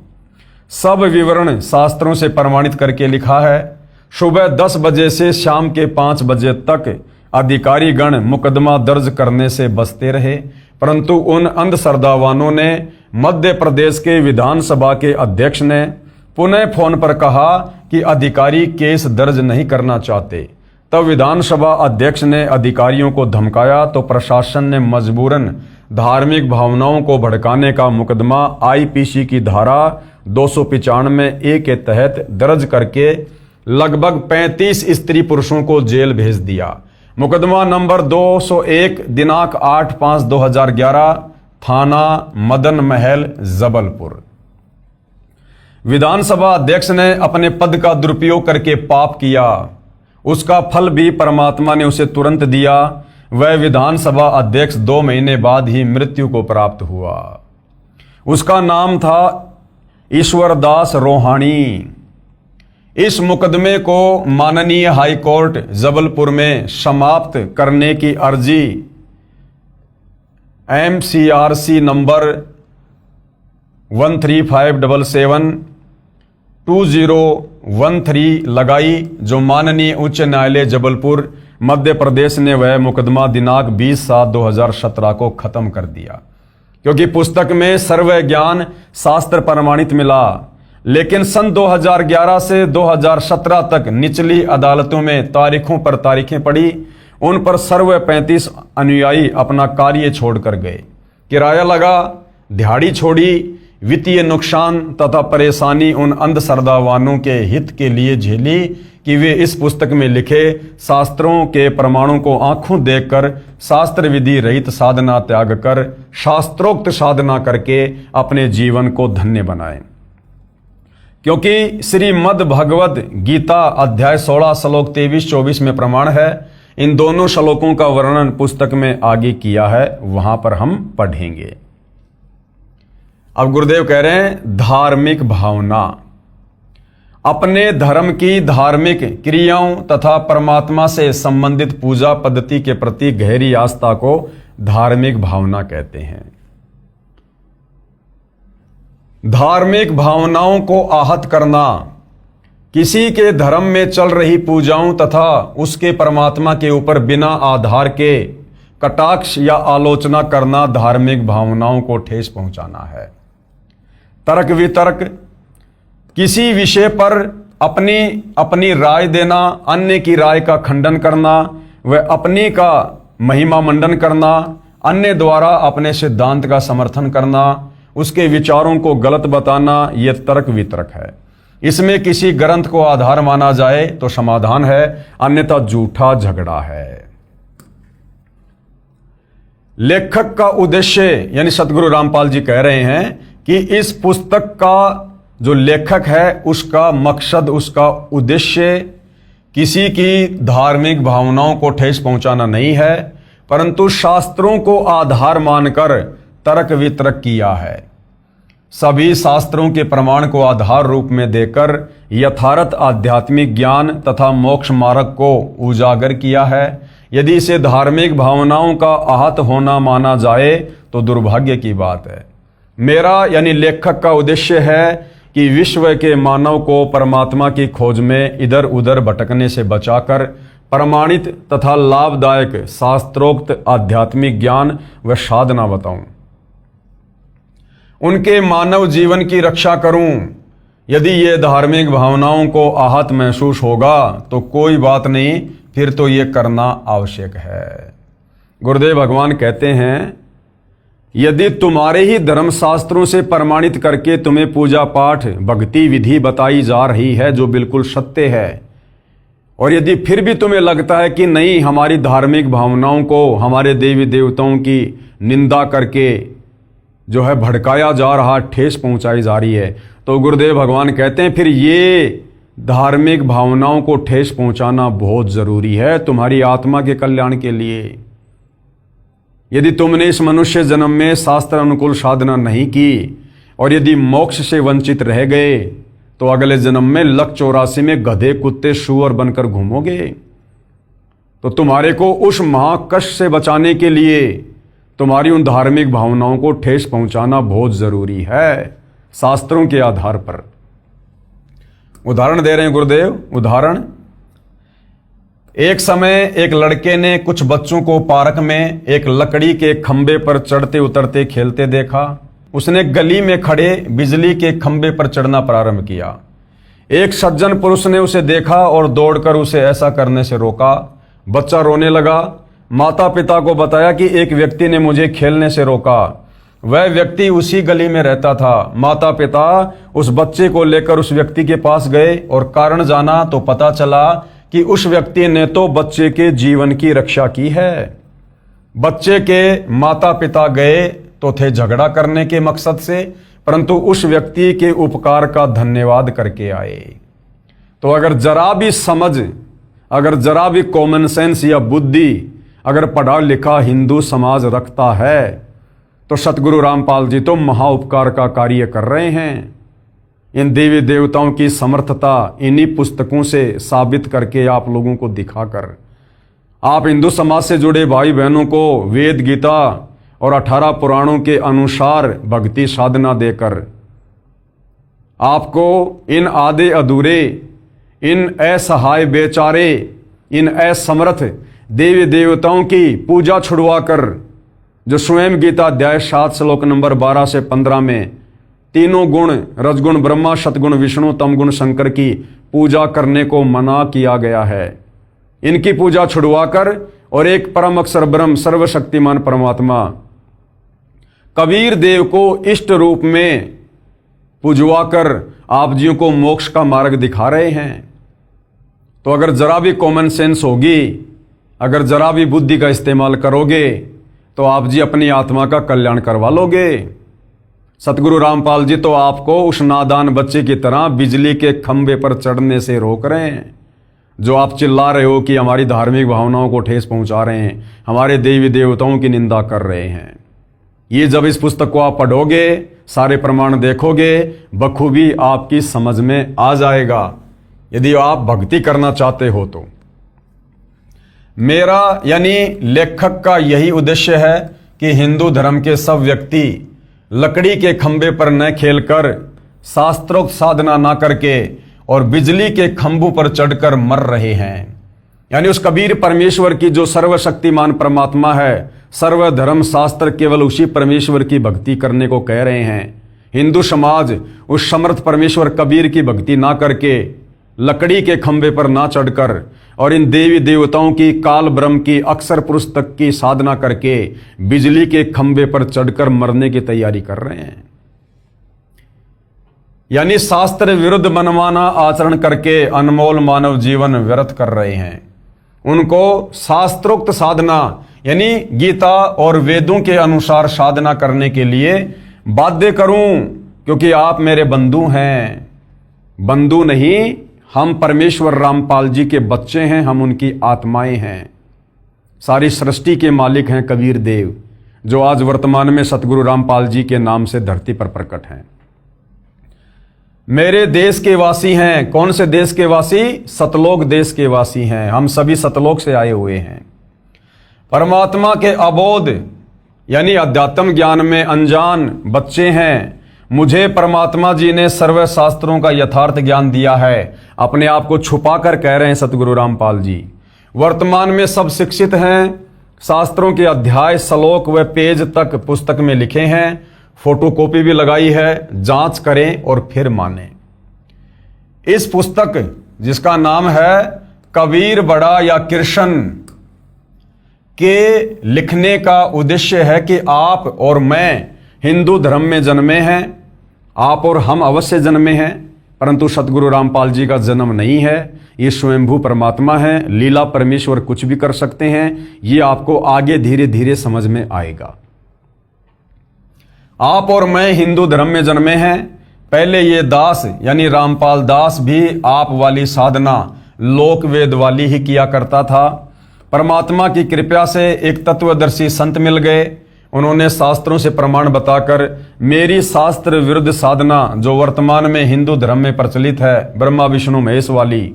सब विवरण शास्त्रों से प्रमाणित करके लिखा है। सुबह 10 बजे से शाम के 5 बजे तक अधिकारी गण मुकदमा दर्ज करने से बचते रहे, परंतु उन अंधश्रद्धावानों ने मध्य प्रदेश के विधानसभा के अध्यक्ष ने पुनः फोन पर कहा कि अधिकारी केस दर्ज नहीं करना चाहते। तब विधानसभा अध्यक्ष ने अधिकारियों को धमकाया तो प्रशासन ने मजबूरन धार्मिक भावनाओं को भड़काने का मुकदमा आईपीसी की धारा 295A के तहत दर्ज करके लगभग 35 स्त्री पुरुषों को जेल भेज दिया। मुकदमा नंबर 201 दिनांक 8/5/2011, थाना मदन महल जबलपुर। विधानसभा अध्यक्ष ने अपने पद का दुरुपयोग करके पाप किया, उसका फल भी परमात्मा ने उसे तुरंत दिया। वह विधानसभा अध्यक्ष 2 महीने बाद ही मृत्यु को प्राप्त हुआ। उसका नाम था ईश्वरदास रोहाणी। इस मुकदमे को माननीय हाई कोर्ट जबलपुर में समाप्त करने की अर्जी MCRC नंबर 13577/2013 लगाई, जो माननीय उच्च न्यायालय जबलपुर मध्य प्रदेश ने वह मुकदमा दिनांक 20/7/2017 को खत्म कर दिया, क्योंकि पुस्तक में सर्व ज्ञान शास्त्र प्रमाणित मिला। लेकिन सन 2011 से 2017 तक निचली अदालतों में तारीखों पर तारीखें पड़ी, उन पर सर्व 35 अनुयायी अपना कार्य छोड़कर गए। किराया लगा, दिहाड़ी छोड़ी, वित्तीय नुकसान तथा परेशानी उन अंधश्रद्धावानों के हित के लिए झेली कि वे इस पुस्तक में लिखे शास्त्रों के प्रमाणों को आंखों देखकर शास्त्र विधि रहित साधना त्याग कर शास्त्रोक्त साधना करके अपने जीवन को धन्य बनाएं। क्योंकि श्रीमद् भगवद गीता अध्याय 16 श्लोक 23-24 में प्रमाण है। इन दोनों श्लोकों का वर्णन पुस्तक में आगे किया है, वहां पर हम पढ़ेंगे। अब गुरुदेव कह रहे हैं धार्मिक भावना, अपने धर्म की धार्मिक क्रियाओं तथा परमात्मा से संबंधित पूजा पद्धति के प्रति गहरी आस्था को धार्मिक भावना कहते हैं। धार्मिक भावनाओं को आहत करना, किसी के धर्म में चल रही पूजाओं तथा उसके परमात्मा के ऊपर बिना आधार के कटाक्ष या आलोचना करना धार्मिक भावनाओं को ठेस पहुंचाना है। तर्क वितर्क, किसी विषय पर अपनी राय देना, अन्य की राय का खंडन करना व अपनी का महिमा मंडन करना, अन्य द्वारा अपने सिद्धांत का समर्थन करना, उसके विचारों को गलत बताना, यह तर्क वितर्क है। इसमें किसी ग्रंथ को आधार माना जाए तो समाधान है, अन्यथा झूठा झगड़ा है। लेखक का उद्देश्य, यानी सतगुरु रामपाल जी कह रहे हैं कि इस पुस्तक का जो लेखक है उसका मकसद, उसका उद्देश्य किसी की धार्मिक भावनाओं को ठेस पहुंचाना नहीं है, परंतु शास्त्रों को आधार मानकर तर्क वितर्क किया है। सभी शास्त्रों के प्रमाण को आधार रूप में देकर यथार्थ आध्यात्मिक ज्ञान तथा मोक्ष मार्ग को उजागर किया है। यदि इसे धार्मिक भावनाओं का आहत होना माना जाए तो दुर्भाग्य की बात है। मेरा यानी लेखक का उद्देश्य है कि विश्व के मानव को परमात्मा की खोज में इधर उधर भटकने से बचाकर प्रमाणित तथा लाभदायक शास्त्रोक्त आध्यात्मिक ज्ञान व साधना बताऊं, उनके मानव जीवन की रक्षा करूं। यदि ये धार्मिक भावनाओं को आहत महसूस होगा तो कोई बात नहीं, फिर तो ये करना आवश्यक है। गुरुदेव भगवान कहते हैं, यदि तुम्हारे ही धर्मशास्त्रों से प्रमाणित करके तुम्हें पूजा पाठ भक्ति विधि बताई जा रही है जो बिल्कुल सत्य है, और यदि फिर भी तुम्हें लगता है कि नहीं, हमारी धार्मिक भावनाओं को हमारे देवी देवताओं की निंदा करके जो है भड़काया जा रहा, ठेस पहुंचाई जा रही है, तो गुरुदेव भगवान कहते हैं फिर ये धार्मिक भावनाओं को ठेस पहुंचाना बहुत जरूरी है तुम्हारी आत्मा के कल्याण के लिए। यदि तुमने इस मनुष्य जन्म में शास्त्र अनुकूल साधना नहीं की और यदि मोक्ष से वंचित रह गए तो अगले जन्म में लक 84 में गधे कुत्ते सूअर बनकर घूमोगे। तो तुम्हारे को उस महाकष्ट से बचाने के लिए तुम्हारी उन धार्मिक भावनाओं को ठेस पहुंचाना बहुत जरूरी है, शास्त्रों के आधार पर। उदाहरण दे रहे हैं गुरुदेव। उदाहरण, एक समय एक लड़के ने कुछ बच्चों को पार्क में एक लकड़ी के खंबे पर चढ़ते उतरते खेलते देखा। उसने गली में खड़े बिजली के खंबे पर चढ़ना प्रारंभ किया। एक सज्जन पुरुष ने उसे देखा और दौड़कर उसे ऐसा करने से रोका। बच्चा रोने लगा। माता पिता को बताया कि एक व्यक्ति ने मुझे खेलने से रोका। वह व्यक्ति उसी गली में रहता था। माता पिता उस बच्चे को लेकर उस व्यक्ति के पास गए और कारण जाना तो पता चला कि उस व्यक्ति ने तो बच्चे के जीवन की रक्षा की है। बच्चे के माता पिता गए तो थे झगड़ा करने के मकसद से, परंतु उस व्यक्ति के उपकार का धन्यवाद करके आए। तो अगर जरा भी समझ, अगर जरा भी कॉमन सेंस या बुद्धि अगर पढ़ा लिखा हिंदू समाज रखता है तो सतगुरु रामपाल जी तो महाउपकार का कार्य कर रहे हैं। इन देवी देवताओं की समर्थता इन्हीं पुस्तकों से साबित करके आप लोगों को दिखाकर आप हिंदू समाज से जुड़े भाई बहनों को वेद गीता और 18 पुराणों के अनुसार भक्ति साधना देकर आपको इन आधे अधूरे, इन असहाय बेचारे, इन असमर्थ देवी देवताओं की पूजा छुड़वाकर जो स्वयं गीता अध्याय 7 श्लोक नंबर 12 से 15 में तीनों गुण रजगुण ब्रह्मा, सतगुण विष्णु, तमगुण शंकर की पूजा करने को मना किया गया है, इनकी पूजा छुड़वाकर और एक परम अक्षर ब्रह्म सर्वशक्तिमान परमात्मा कबीर देव को इष्ट रूप में पूजवाकर आप जियों को मोक्ष का मार्ग दिखा रहे हैं। तो अगर जरा भी कॉमन सेंस होगी, अगर जरा भी बुद्धि का इस्तेमाल करोगे तो आप जी अपनी आत्मा का कल्याण करवा लोगे। सतगुरु रामपाल जी तो आपको उस नादान बच्चे की तरह बिजली के खंबे पर चढ़ने से रोक रहे हैं जो आप चिल्ला रहे हो कि हमारी धार्मिक भावनाओं को ठेस पहुंचा रहे हैं, हमारे देवी देवताओं की निंदा कर रहे हैं। ये जब इस पुस्तक को आप पढ़ोगे, सारे प्रमाण देखोगे, बखूबी आपकी समझ में आ जाएगा, यदि आप भक्ति करना चाहते हो तो। मेरा यानी लेखक का यही उद्देश्य है कि हिंदू धर्म के सब व्यक्ति लकड़ी के खंभे पर न खेलकर, शास्त्रोक्त साधना ना करके और बिजली के खंभों पर चढ़कर मर रहे हैं। यानी उस कबीर परमेश्वर की जो सर्वशक्तिमान परमात्मा है, सर्वधर्म शास्त्र केवल उसी परमेश्वर की भक्ति करने को कह रहे हैं। हिंदू समाज उस समर्थ परमेश्वर कबीर की भक्ति ना करके, लकड़ी के खंभे पर ना चढ़कर और इन देवी देवताओं की, काल ब्रह्म की, अक्षर पुरुष तक की साधना करके बिजली के खंभे पर चढ़कर मरने की तैयारी कर रहे हैं। यानी शास्त्र विरुद्ध मनमाना आचरण करके अनमोल मानव जीवन व्यर्थ कर रहे हैं। उनको शास्त्रोक्त साधना यानी गीता और वेदों के अनुसार साधना करने के लिए बाध्य करूं, क्योंकि आप मेरे बंधु हैं। बंधु नहीं, हम परमेश्वर रामपाल जी के बच्चे हैं, हम उनकी आत्माएं हैं। सारी सृष्टि के मालिक हैं कबीर देव, जो आज वर्तमान में सतगुरु रामपाल जी के नाम से धरती पर प्रकट हैं। मेरे देश के वासी हैं। कौन से देश के वासी? सतलोक देश के वासी हैं। हम सभी सतलोक से आए हुए हैं। परमात्मा के अबोध यानी अध्यात्म ज्ञान में अनजान बच्चे हैं। मुझे परमात्मा जी ने सर्व शास्त्रों का यथार्थ ज्ञान दिया है। अपने आप को छुपा कर कह रहे हैं सतगुरु रामपाल जी। वर्तमान में सब शिक्षित हैं। शास्त्रों के अध्याय, श्लोक व पेज तक पुस्तक में लिखे हैं। फोटोकॉपी भी लगाई है। जांच करें और फिर माने। इस पुस्तक जिसका नाम है कबीर बड़ा या कृष्ण के लिखने का उद्देश्य है कि आप और मैं हिंदू धर्म में जन्मे हैं। आप और हम अवश्य जन्मे हैं, परंतु सतगुरु रामपाल जी का जन्म नहीं है। ये स्वयंभू परमात्मा है। लीला परमेश्वर कुछ भी कर सकते हैं। ये आपको आगे धीरे धीरे समझ में आएगा। आप और मैं हिंदू धर्म में जन्मे हैं। पहले ये दास यानी रामपाल दास भी आप वाली साधना लोक वेद वाली ही किया करता था। परमात्मा की कृपा से एक तत्वदर्शी संत मिल गए। उन्होंने शास्त्रों से प्रमाण बताकर मेरी शास्त्र विरुद्ध साधना जो वर्तमान में हिंदू धर्म में प्रचलित है, ब्रह्मा विष्णु महेश वाली,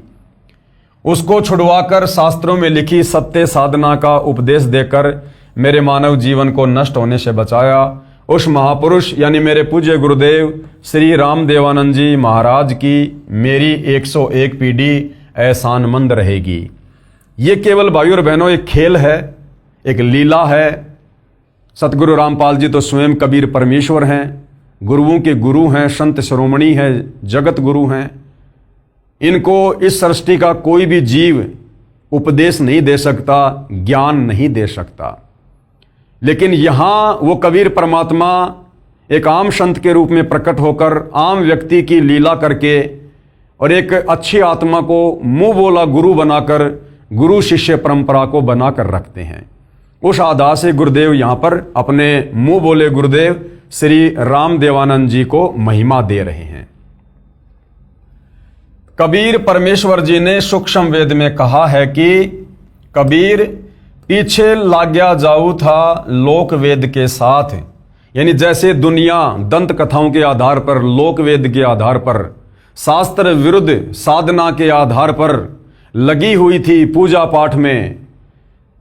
उसको छुड़वाकर शास्त्रों में लिखी सत्य साधना का उपदेश देकर मेरे मानव जीवन को नष्ट होने से बचाया। उस महापुरुष यानी मेरे पूज्य गुरुदेव श्री राम देवानंद जी महाराज की मेरी 101 पीढ़ी एहसानमंद रहेगी। ये केवल भाइयों और बहनों एक खेल है, एक लीला है। सतगुरु रामपाल जी तो स्वयं कबीर परमेश्वर हैं, गुरुओं के गुरु हैं, संत शिरोमणि हैं, जगत गुरु हैं। इनको इस सृष्टि का कोई भी जीव उपदेश नहीं दे सकता, ज्ञान नहीं दे सकता। लेकिन यहाँ वो कबीर परमात्मा एक आम संत के रूप में प्रकट होकर आम व्यक्ति की लीला करके और एक अच्छी आत्मा को मुंह बोला गुरु बनाकर गुरु शिष्य परंपरा को बनाकर रखते हैं। उस आधार से गुरुदेव यहाँ पर अपने मुंह बोले गुरुदेव श्री राम देवानंद जी को महिमा दे रहे हैं। कबीर परमेश्वर जी ने सूक्ष्म वेद में कहा है कि कबीर पीछे लाग्या जाऊ था लोक वेद के साथ। यानी जैसे दुनिया दंत कथाओं के आधार पर, लोक वेद के आधार पर, शास्त्र विरुद्ध साधना के आधार पर लगी हुई थी पूजा पाठ में,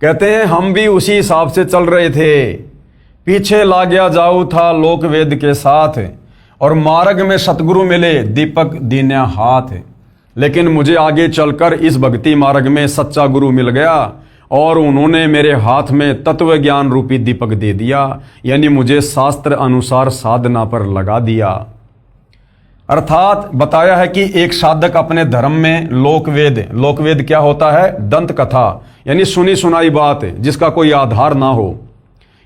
कहते हैं हम भी उसी हिसाब से चल रहे थे। पीछे लाग्या जाऊ था लोक वेद के साथ और मार्ग में सतगुरु मिले दीपक दीन्या हाथ। लेकिन मुझे आगे चलकर इस भक्ति मार्ग में सच्चा गुरु मिल गया और उन्होंने मेरे हाथ में तत्व ज्ञान रूपी दीपक दे दिया। यानी मुझे शास्त्र अनुसार साधना पर लगा दिया। अर्थात बताया है कि एक साधक अपने धर्म में लोकवेद क्या होता है? दंत कथा, यानी सुनी सुनाई बात जिसका कोई आधार ना हो।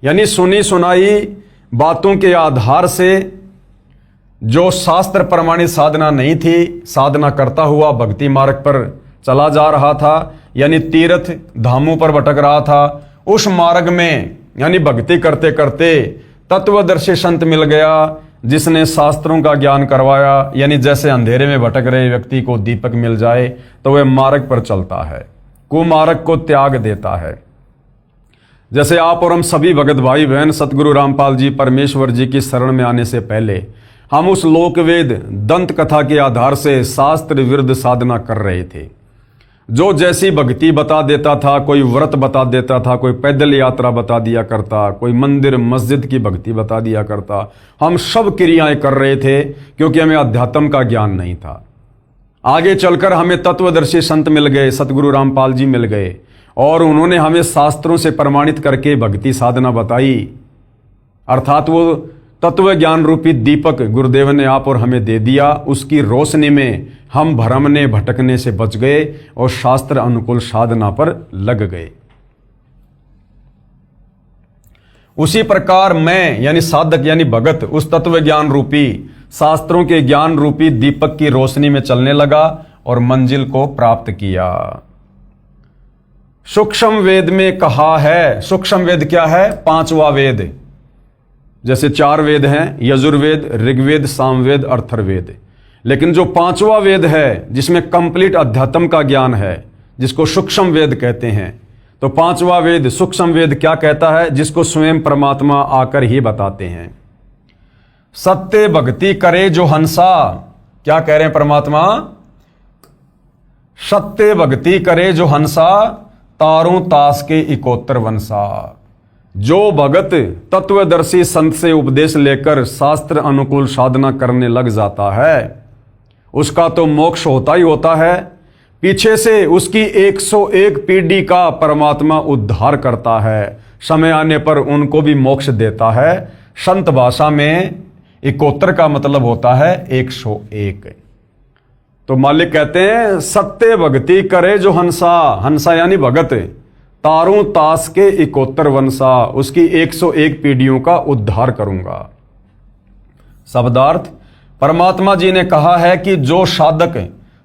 यानी सुनी सुनाई बातों के आधार से जो शास्त्र प्रमाणित साधना नहीं थी, साधना करता हुआ भक्ति मार्ग पर चला जा रहा था, यानी तीर्थ धामों पर भटक रहा था। उस मार्ग में यानी भक्ति करते करते तत्वदर्शी संत मिल गया जिसने शास्त्रों का ज्ञान करवाया। यानी जैसे अंधेरे में भटक रहे व्यक्ति को दीपक मिल जाए तो वह मार्ग पर चलता है, कुमार्ग को त्याग देता है। जैसे आप और हम सभी भगत भाई बहन सतगुरु रामपाल जी परमेश्वर जी की शरण में आने से पहले हम उस लोकवेद दंत कथा के आधार से शास्त्र विरुद्ध साधना कर रहे थे। जो जैसी भक्ति बता देता था, कोई व्रत बता देता था, कोई पैदल यात्रा बता दिया करता, कोई मंदिर मस्जिद की भक्ति बता दिया करता। हम सब क्रियाएं कर रहे थे क्योंकि हमें अध्यात्म का ज्ञान नहीं था। आगे चलकर हमें तत्वदर्शी संत मिल गए, सतगुरु रामपाल जी मिल गए, और उन्होंने हमें शास्त्रों से प्रमाणित करके भक्ति साधना बताई। अर्थात वो तत्व ज्ञान रूपी दीपक गुरुदेव ने आप और हमें दे दिया। उसकी रोशनी में हम भ्रमने भटकने से बच गए और शास्त्र अनुकूल साधना पर लग गए। उसी प्रकार मैं यानी साधक यानी भगत उस तत्व ज्ञान रूपी शास्त्रों के ज्ञान रूपी दीपक की रोशनी में चलने लगा और मंजिल को प्राप्त किया। सूक्ष्म वेद में कहा है, सूक्ष्म वेद क्या है? पांचवा वेद। जैसे 4 वेद हैं, यजुर्वेद, ऋग्वेद, सामवेद, अथर्ववेद। लेकिन जो पांचवा वेद है जिसमें कंप्लीट अध्यात्म का ज्ञान है, जिसको सूक्ष्म वेद कहते हैं, तो पांचवा वेद सूक्ष्म वेद क्या कहता है? जिसको स्वयं परमात्मा आकर ही बताते हैं। सत्य भक्ति करे जो हंसा, क्या कह रहे हैं परमात्मा? सत्य भक्ति करे जो हंसा, तारों तास के इकोत्तर वंशा। जो भगत तत्वदर्शी संत से उपदेश लेकर शास्त्र अनुकूल साधना करने लग जाता है, उसका तो मोक्ष होता ही होता है। पीछे से उसकी 101 पीढ़ी का परमात्मा उद्धार करता है। समय आने पर उनको भी मोक्ष देता है। संत भाषा में इकोत्तर का मतलब होता है 101। तो मालिक कहते हैं सत्य भक्ति करे जो हंसा, हंसा यानी भगत, तारों तास के इकोत्तर वंशा, उसकी 101 पीढ़ियों का उद्धार करूंगा। शब्दार्थ, परमात्मा जी ने कहा है कि जो साधक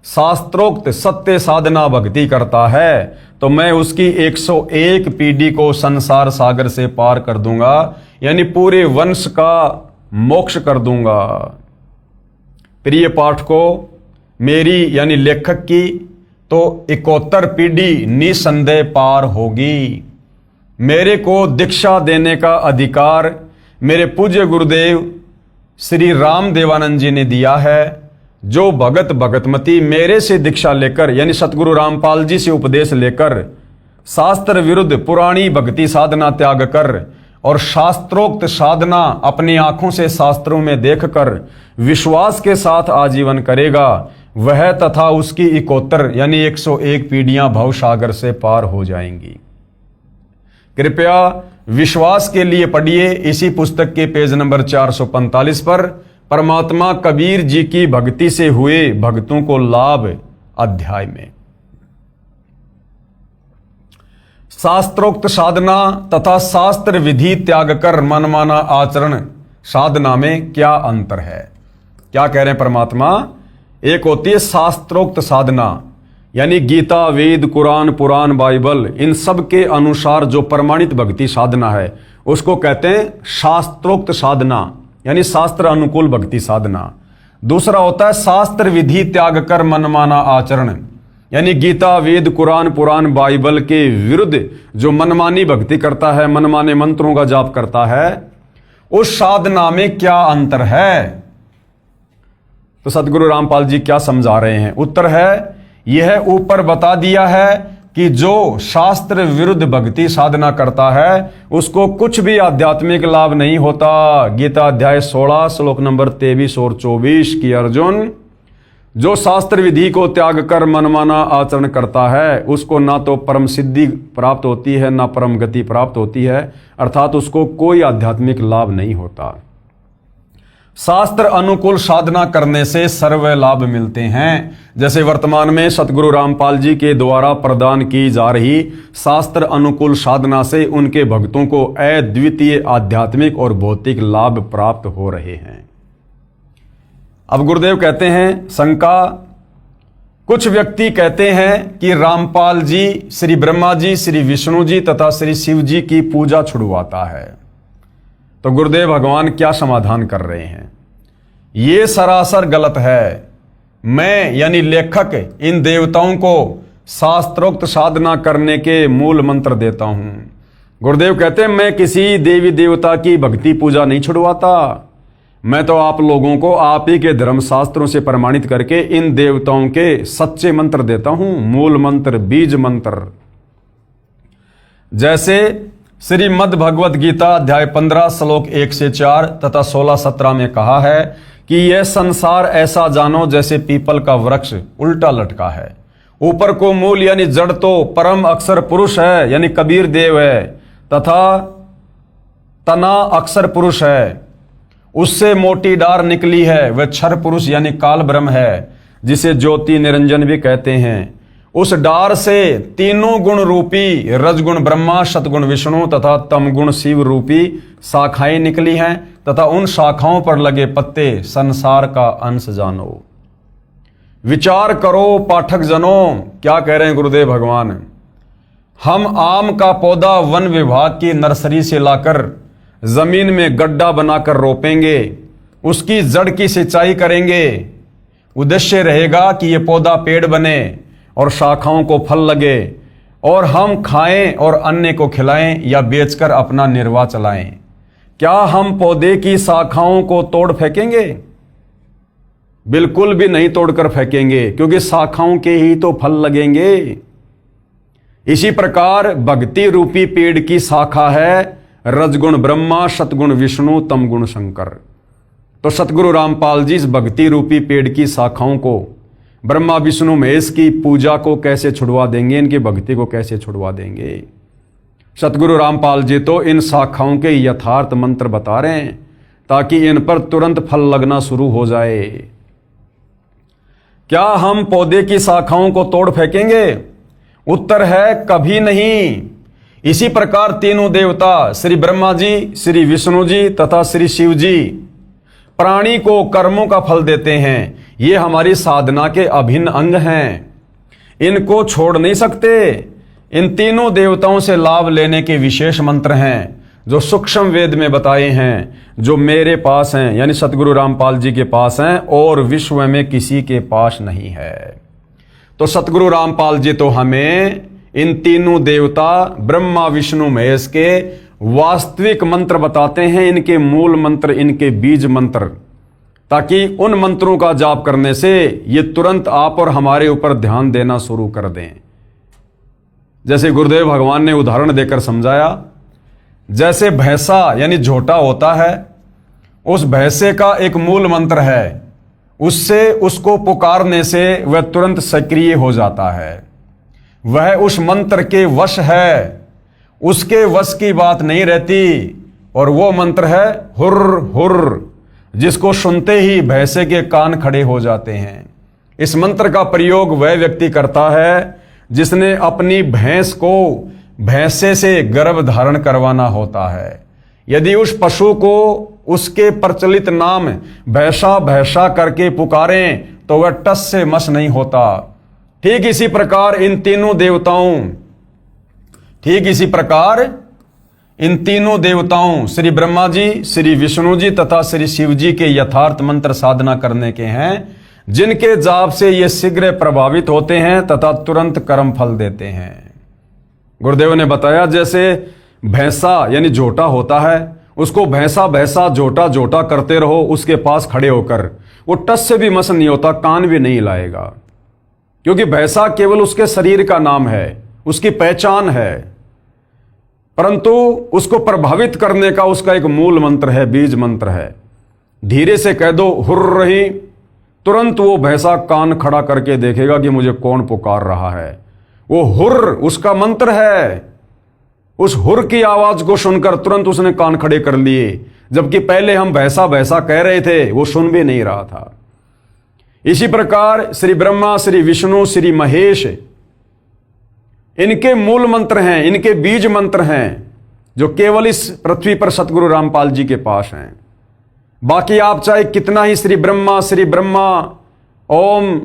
शास्त्रोक्त सत्य साधना भक्ति करता है तो मैं उसकी 101 पीढ़ी को संसार सागर से पार कर दूंगा, यानी पूरे वंश का मोक्ष कर दूंगा। प्रिय पाठकों, मेरी यानी लेखक की तो 71 पीढ़ी निसंदेह पार होगी। मेरे को दीक्षा देने का अधिकार मेरे पूज्य गुरुदेव श्री राम देवानंद जी ने दिया है। जो भगत भगतमती मेरे से दीक्षा लेकर यानी सतगुरु रामपाल जी से उपदेश लेकर शास्त्र विरुद्ध पुरानी भक्ति साधना त्याग कर और शास्त्रोक्त साधना अपनी आंखों से शास्त्रों में देखकर विश्वास के साथ आजीवन करेगा, वह तथा उसकी इकोत्तर यानी 101 पीढ़ियां भवसागर से पार हो जाएंगी। कृपया विश्वास के लिए पढ़िए इसी पुस्तक के पेज नंबर 445 पर परमात्मा कबीर जी की भक्ति से हुए भक्तों को लाभ अध्याय में। शास्त्रोक्त साधना तथा शास्त्र विधि त्याग कर मनमाना आचरण साधना में क्या अंतर है? क्या कह रहे हैं परमात्मा? एक होती है शास्त्रोक्त साधना, यानी गीता, वेद, कुरान, पुराण, बाइबल, इन सब के अनुसार जो प्रमाणित भक्ति साधना है उसको कहते हैं शास्त्रोक्त साधना, यानी शास्त्र अनुकूल भक्ति साधना। दूसरा होता है शास्त्र विधि त्याग कर मनमाना आचरण, यानी गीता, वेद, कुरान, पुराण, बाइबल के विरुद्ध जो मनमानी भक्ति करता है, मनमाने मंत्रों का जाप करता है, उस साधना में क्या अंतर है? तो सतगुरु रामपाल जी क्या समझा रहे हैं? उत्तर है यह ऊपर बता दिया है कि जो शास्त्र विरुद्ध भक्ति साधना करता है उसको कुछ भी आध्यात्मिक लाभ नहीं होता। गीता अध्याय 16 श्लोक नंबर 23 और 24 की अर्जुन, जो शास्त्र विधि को त्याग कर मनमाना आचरण करता है उसको ना तो परम सिद्धि प्राप्त होती है ना परम गति प्राप्त होती है, अर्थात उसको कोई आध्यात्मिक लाभ नहीं होता। शास्त्र अनुकूल साधना करने से सर्व लाभ मिलते हैं, जैसे वर्तमान में सतगुरु रामपाल जी के द्वारा प्रदान की जा रही शास्त्र अनुकूल साधना से उनके भक्तों को अद्वितीय आध्यात्मिक और भौतिक लाभ प्राप्त हो रहे हैं। अब गुरुदेव कहते हैं शंका, कुछ व्यक्ति कहते हैं कि रामपाल जी श्री ब्रह्मा जी, श्री विष्णु जी तथा श्री शिव जी की पूजा छुड़वाता है। तो गुरुदेव भगवान क्या समाधान कर रहे हैं? ये सरासर गलत है। मैं यानी लेखक इन देवताओं को शास्त्रोक्त साधना करने के मूल मंत्र देता हूं। गुरुदेव कहते हैं मैं किसी देवी देवता की भक्ति पूजा नहीं छुड़वाता, मैं तो आप लोगों को आप ही के धर्मशास्त्रों से प्रमाणित करके इन देवताओं के सच्चे मंत्र देता हूं, मूल मंत्र, बीज मंत्र। जैसे श्रीमद् भगवत गीता अध्याय 15 श्लोक 1 से 4 तथा 16-17 में कहा है कि यह संसार ऐसा जानो जैसे पीपल का वृक्ष उल्टा लटका है, ऊपर को मूल यानी जड़ तो परम अक्षर पुरुष है यानी कबीर देव है, तथा तना अक्षर पुरुष है, उससे मोटी डार निकली है, वह क्षर पुरुष यानी काल ब्रह्म है, जिसे ज्योति निरंजन भी कहते हैं। उस डार से तीनों गुण रूपी रजगुण ब्रह्मा, सतगुण विष्णु तथा तमगुण शिव रूपी शाखाएं निकली हैं, तथा उन शाखाओं पर लगे पत्ते संसार का अंश जानो। विचार करो पाठक जनों, क्या कह रहे हैं गुरुदेव भगवान। हम आम का पौधा वन विभाग की नर्सरी से लाकर जमीन में गड्ढा बनाकर रोपेंगे, उसकी जड़ की सिंचाई करेंगे। उद्देश्य रहेगा कि यह पौधा पेड़ बने और शाखाओं को फल लगे और हम खाएं और अन्य को खिलाएं या बेचकर अपना निर्वाह चलाएं। क्या हम पौधे की शाखाओं को तोड़ फेंकेंगे? बिल्कुल भी नहीं तोड़कर फेंकेंगे, क्योंकि शाखाओं के ही तो फल लगेंगे। इसी प्रकार भक्ति रूपी पेड़ की शाखा है रजगुण ब्रह्मा, सतगुण विष्णु, तमगुण शंकर। तो सतगुरु रामपाल जी इस भक्ति रूपी पेड़ की शाखाओं को, ब्रह्मा विष्णु महेश की पूजा को कैसे छुड़वा देंगे, इनकी भक्ति को कैसे छुड़वा देंगे। सतगुरु रामपाल जी तो इन शाखाओं के यथार्थ मंत्र बता रहे हैं ताकि इन पर तुरंत फल लगना शुरू हो जाए। क्या हम पौधे की शाखाओं को तोड़ फेंकेंगे? उत्तर है कभी नहीं। इसी प्रकार तीनों देवता श्री ब्रह्मा जी, श्री विष्णु जी तथा श्री शिव जी प्राणी को कर्मों का फल देते हैं। ये हमारी साधना के अभिन्न अंग हैं, इनको छोड़ नहीं सकते। इन तीनों देवताओं से लाभ लेने के विशेष मंत्र हैं जो सूक्ष्म वेद में बताए हैं, जो मेरे पास हैं यानी सतगुरु रामपाल जी के पास हैं और विश्व में किसी के पास नहीं है। तो सतगुरु रामपाल जी तो हमें इन तीनों देवता ब्रह्मा विष्णु महेश के वास्तविक मंत्र बताते हैं, इनके मूल मंत्र, इनके बीज मंत्र, ताकि उन मंत्रों का जाप करने से ये तुरंत आप और हमारे ऊपर ध्यान देना शुरू कर दें। जैसे गुरुदेव भगवान ने उदाहरण देकर समझाया, जैसे भैंसा यानी झोटा होता है, उस भैंसे का एक मूल मंत्र है, उससे उसको पुकारने से वह तुरंत सक्रिय हो जाता है। वह उस मंत्र के वश है, उसके वश की बात नहीं रहती। और वो मंत्र है हुर्र हुर्र, जिसको सुनते ही भैंसे के कान खड़े हो जाते हैं। इस मंत्र का प्रयोग वह व्यक्ति करता है जिसने अपनी भैंस को भैंसे से गर्भ धारण करवाना होता है। यदि उस पशु को उसके प्रचलित नाम भैंसा भैंसा करके पुकारें तो वह टस से मस नहीं होता। ठीक इसी प्रकार इन तीनों देवताओं श्री ब्रह्मा जी, श्री विष्णु जी तथा श्री शिव जी के यथार्थ मंत्र साधना करने के हैं, जिनके जाप से ये शीघ्र प्रभावित होते हैं तथा तुरंत कर्म फल देते हैं। गुरुदेव ने बताया जैसे भैंसा यानी झोटा होता है, उसको भैंसा भैंसा जोटा जोटा करते रहो उसके पास खड़े होकर, वो टस से भी मस नहीं होता, कान भी नहीं लाएगा, क्योंकि भैंसा केवल उसके शरीर का नाम है, उसकी पहचान है। परंतु उसको प्रभावित करने का उसका एक मूल मंत्र है, बीज मंत्र है। धीरे से कह दो हुर्र रही, तुरंत वो भैंसा कान खड़ा करके देखेगा कि मुझे कौन पुकार रहा है। वो हुर्र उसका मंत्र है। उस हुर्र की आवाज को सुनकर तुरंत उसने कान खड़े कर लिए, जबकि पहले हम भैंसा भैंसा कह रहे थे, वो सुन भी नहीं रहा था। इसी प्रकार श्री ब्रह्मा, श्री विष्णु, श्री महेश, इनके मूल मंत्र हैं, इनके बीज मंत्र हैं, जो केवल इस पृथ्वी पर सतगुरु रामपाल जी के पास हैं। बाकी आप चाहे कितना ही श्री ब्रह्मा ओम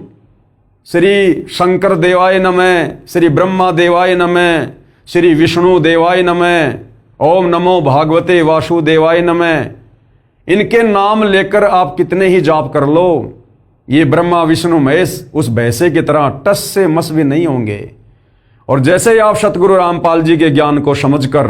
श्री शंकर देवाय नमः, श्री ब्रह्मा देवाय नमः, श्री विष्णु देवाय नमः, ओम नमो भागवते वासुदेवाय नमः, इनके नाम लेकर आप कितने ही जाप कर लो, ये ब्रह्मा विष्णु महेश उस भैंसे की तरह टस से मस भी नहीं होंगे। और जैसे ही आप सतगुरु रामपाल जी के ज्ञान को समझकर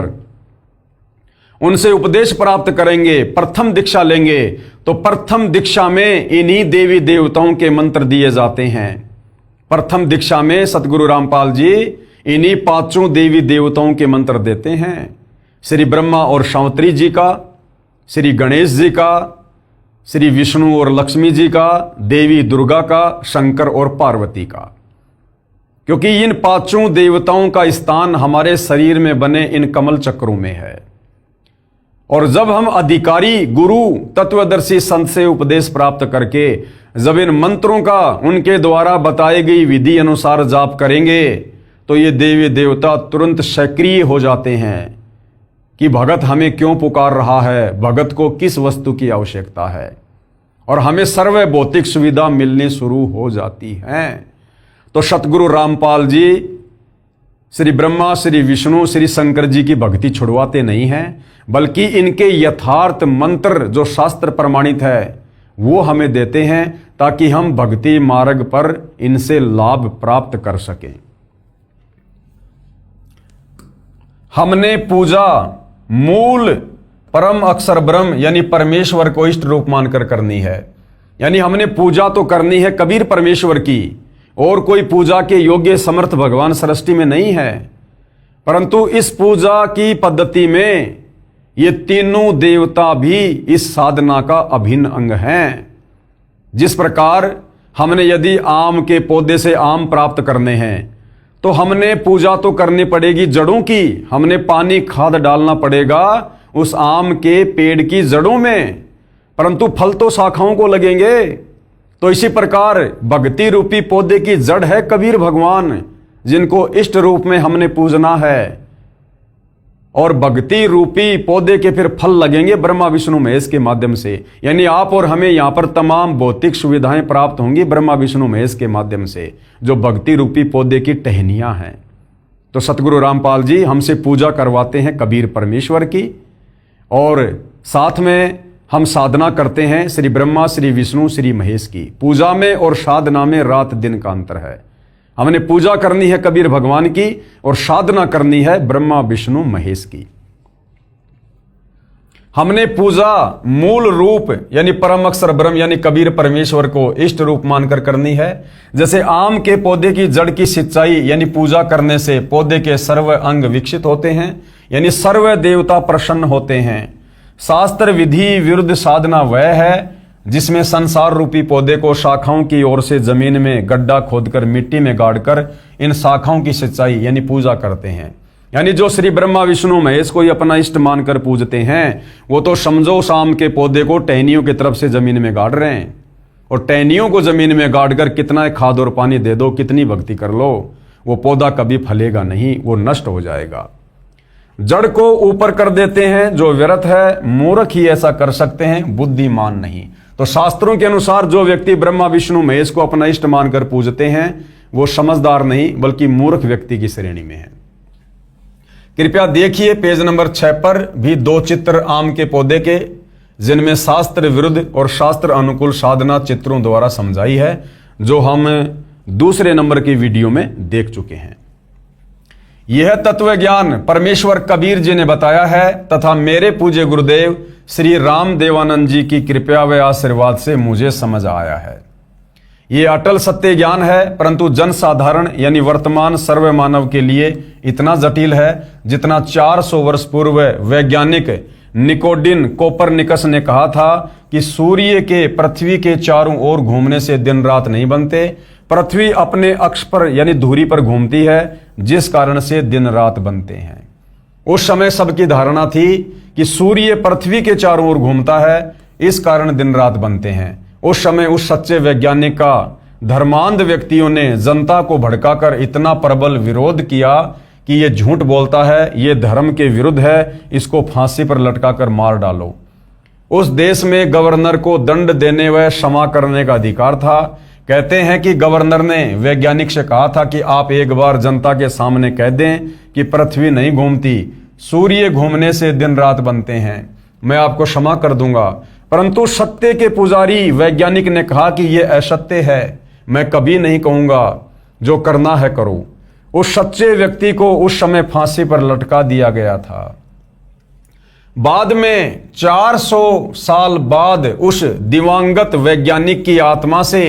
उनसे उपदेश प्राप्त करेंगे, प्रथम दीक्षा लेंगे, तो प्रथम दीक्षा में इन्हीं देवी देवताओं के मंत्र दिए जाते हैं। प्रथम दीक्षा में सतगुरु रामपाल जी इन्हीं पांचों देवी देवताओं के मंत्र देते हैं। श्री ब्रह्मा और शावत्री जी का, श्री गणेश जी का, श्री विष्णु और लक्ष्मी जी का, देवी दुर्गा का, शंकर और पार्वती का। क्योंकि इन पांचों देवताओं का स्थान हमारे शरीर में बने इन कमल चक्रों में है। और जब हम अधिकारी गुरु तत्वदर्शी संत से उपदेश प्राप्त करके जब इन मंत्रों का उनके द्वारा बताई गई विधि अनुसार जाप करेंगे तो ये देवी देवता तुरंत सक्रिय हो जाते हैं कि भगत हमें क्यों पुकार रहा है, भगत को किस वस्तु की आवश्यकता है, और हमें सर्व भौतिक सुविधा मिलनी शुरू हो जाती है। तो सतगुरु रामपाल जी श्री ब्रह्मा, श्री विष्णु, श्री शंकर जी की भक्ति छुड़वाते नहीं हैं, बल्कि इनके यथार्थ मंत्र जो शास्त्र प्रमाणित है वो हमें देते हैं ताकि हम भक्ति मार्ग पर इनसे लाभ प्राप्त कर सकें। हमने पूजा मूल परम अक्षर ब्रह्म यानी परमेश्वर को इष्ट रूप मानकर करनी है। यानी हमने पूजा तो करनी है कबीर परमेश्वर की, और कोई पूजा के योग्य समर्थ भगवान सृष्टि में नहीं है। परंतु इस पूजा की पद्धति में ये तीनों देवता भी इस साधना का अभिन्न अंग हैं। जिस प्रकार हमने यदि आम के पौधे से आम प्राप्त करने हैं तो हमने पूजा तो करनी पड़ेगी जड़ों की, हमने पानी खाद डालना पड़ेगा उस आम के पेड़ की जड़ों में, परंतु फल तो शाखाओं को लगेंगे। तो इसी प्रकार भक्ति रूपी पौधे की जड़ है कबीर भगवान, जिनको इष्ट रूप में हमने पूजना है, और भक्ति रूपी पौधे के फिर फल लगेंगे ब्रह्मा विष्णु महेश के माध्यम से। यानी आप और हमें यहां पर तमाम भौतिक सुविधाएं प्राप्त होंगी ब्रह्मा विष्णु महेश के माध्यम से, जो भक्ति रूपी पौधे की टहनियां हैं। तो सतगुरु रामपाल जी हमसे पूजा करवाते हैं कबीर परमेश्वर की, और साथ में हम साधना करते हैं श्री ब्रह्मा, श्री विष्णु, श्री महेश की। पूजा में और साधना में रात दिन का अंतर है। हमने पूजा करनी है कबीर भगवान की और साधना करनी है ब्रह्मा विष्णु महेश की। हमने पूजा मूल रूप यानी परम अक्षर ब्रह्म यानी कबीर परमेश्वर को इष्ट रूप मानकर करनी है। जैसे आम के पौधे की जड़ की सिंचाई यानी पूजा करने से पौधे के सर्व अंग विकसित होते हैं, यानी सर्व देवता प्रसन्न होते हैं। शास्त्र विधि विरुद्ध साधना वह है जिसमें संसार रूपी पौधे को शाखाओं की ओर से जमीन में गड्ढा खोदकर मिट्टी में गाड़कर इन शाखाओं की सिंचाई यानी पूजा करते हैं। यानी जो श्री ब्रह्मा विष्णु महेश को ही अपना इष्ट मानकर पूजते हैं वो तो समझो शाम के पौधे को टहनियों की तरफ से जमीन में गाड़ रहे हैं, और टहनियों को जमीन में गाड़कर कितना खाद और पानी दे दो, कितनी भक्ति कर लो, वो पौधा कभी फलेगा नहीं, वो नष्ट हो जाएगा। जड़ को ऊपर कर देते हैं जो व्यर्थ है, मूर्ख ही ऐसा कर सकते हैं, बुद्धिमान नहीं। तो शास्त्रों के अनुसार जो व्यक्ति ब्रह्मा विष्णु महेश को अपना इष्ट मानकर पूजते हैं वो समझदार नहीं बल्कि मूर्ख व्यक्ति की श्रेणी में है। कृपया देखिए पेज नंबर 6 पर भी 2 चित्र आम के पौधे के, जिनमें शास्त्र विरुद्ध और शास्त्र अनुकूल साधना चित्रों द्वारा समझाई है, जो हम दूसरे नंबर की वीडियो में देख चुके हैं। यह तत्व ज्ञान परमेश्वर कबीर जी ने बताया है तथा मेरे पूज्य गुरुदेव श्री राम देवानंद जी की कृपा व आशीर्वाद से मुझे समझ आया है। ये अटल सत्य ज्ञान है, परंतु जन साधारण यानी वर्तमान सर्व मानव के लिए इतना जटिल है जितना 400 वर्ष पूर्व वैज्ञानिक निकोडिन कोपरनिकस ने कहा था कि सूर्य के पृथ्वी के चारों ओर घूमने से दिन रात नहीं बनते, पृथ्वी अपने अक्ष पर यानी धुरी पर घूमती है, जिस कारण से दिन रात बनते हैं। उस समय सबकी धारणा थी कि सूर्य पृथ्वी के चारों ओर घूमता है, इस कारण दिन रात बनते हैं। उस समय उस सच्चे वैज्ञानिक का धर्मांध व्यक्तियों ने जनता को भड़काकर इतना प्रबल विरोध किया कि ये झूठ बोलता है, ये धर्म के विरुद्ध है, इसको फांसी पर लटकाकर मार डालो। उस देश में गवर्नर को दंड देने व क्षमा करने का अधिकार था। कहते हैं कि गवर्नर ने वैज्ञानिक से कहा था कि आप एक बार जनता के सामने कह दें कि पृथ्वी नहीं घूमती, सूर्य घूमने से दिन रात बनते हैं, मैं आपको क्षमा कर दूंगा। परंतु सत्य के पुजारी वैज्ञानिक ने कहा कि यह असत्य है, मैं कभी नहीं कहूंगा, जो करना है करो। उस सच्चे व्यक्ति को उस समय फांसी पर लटका दिया गया था। बाद में 400 साल बाद उस दिवंगत वैज्ञानिक की आत्मा से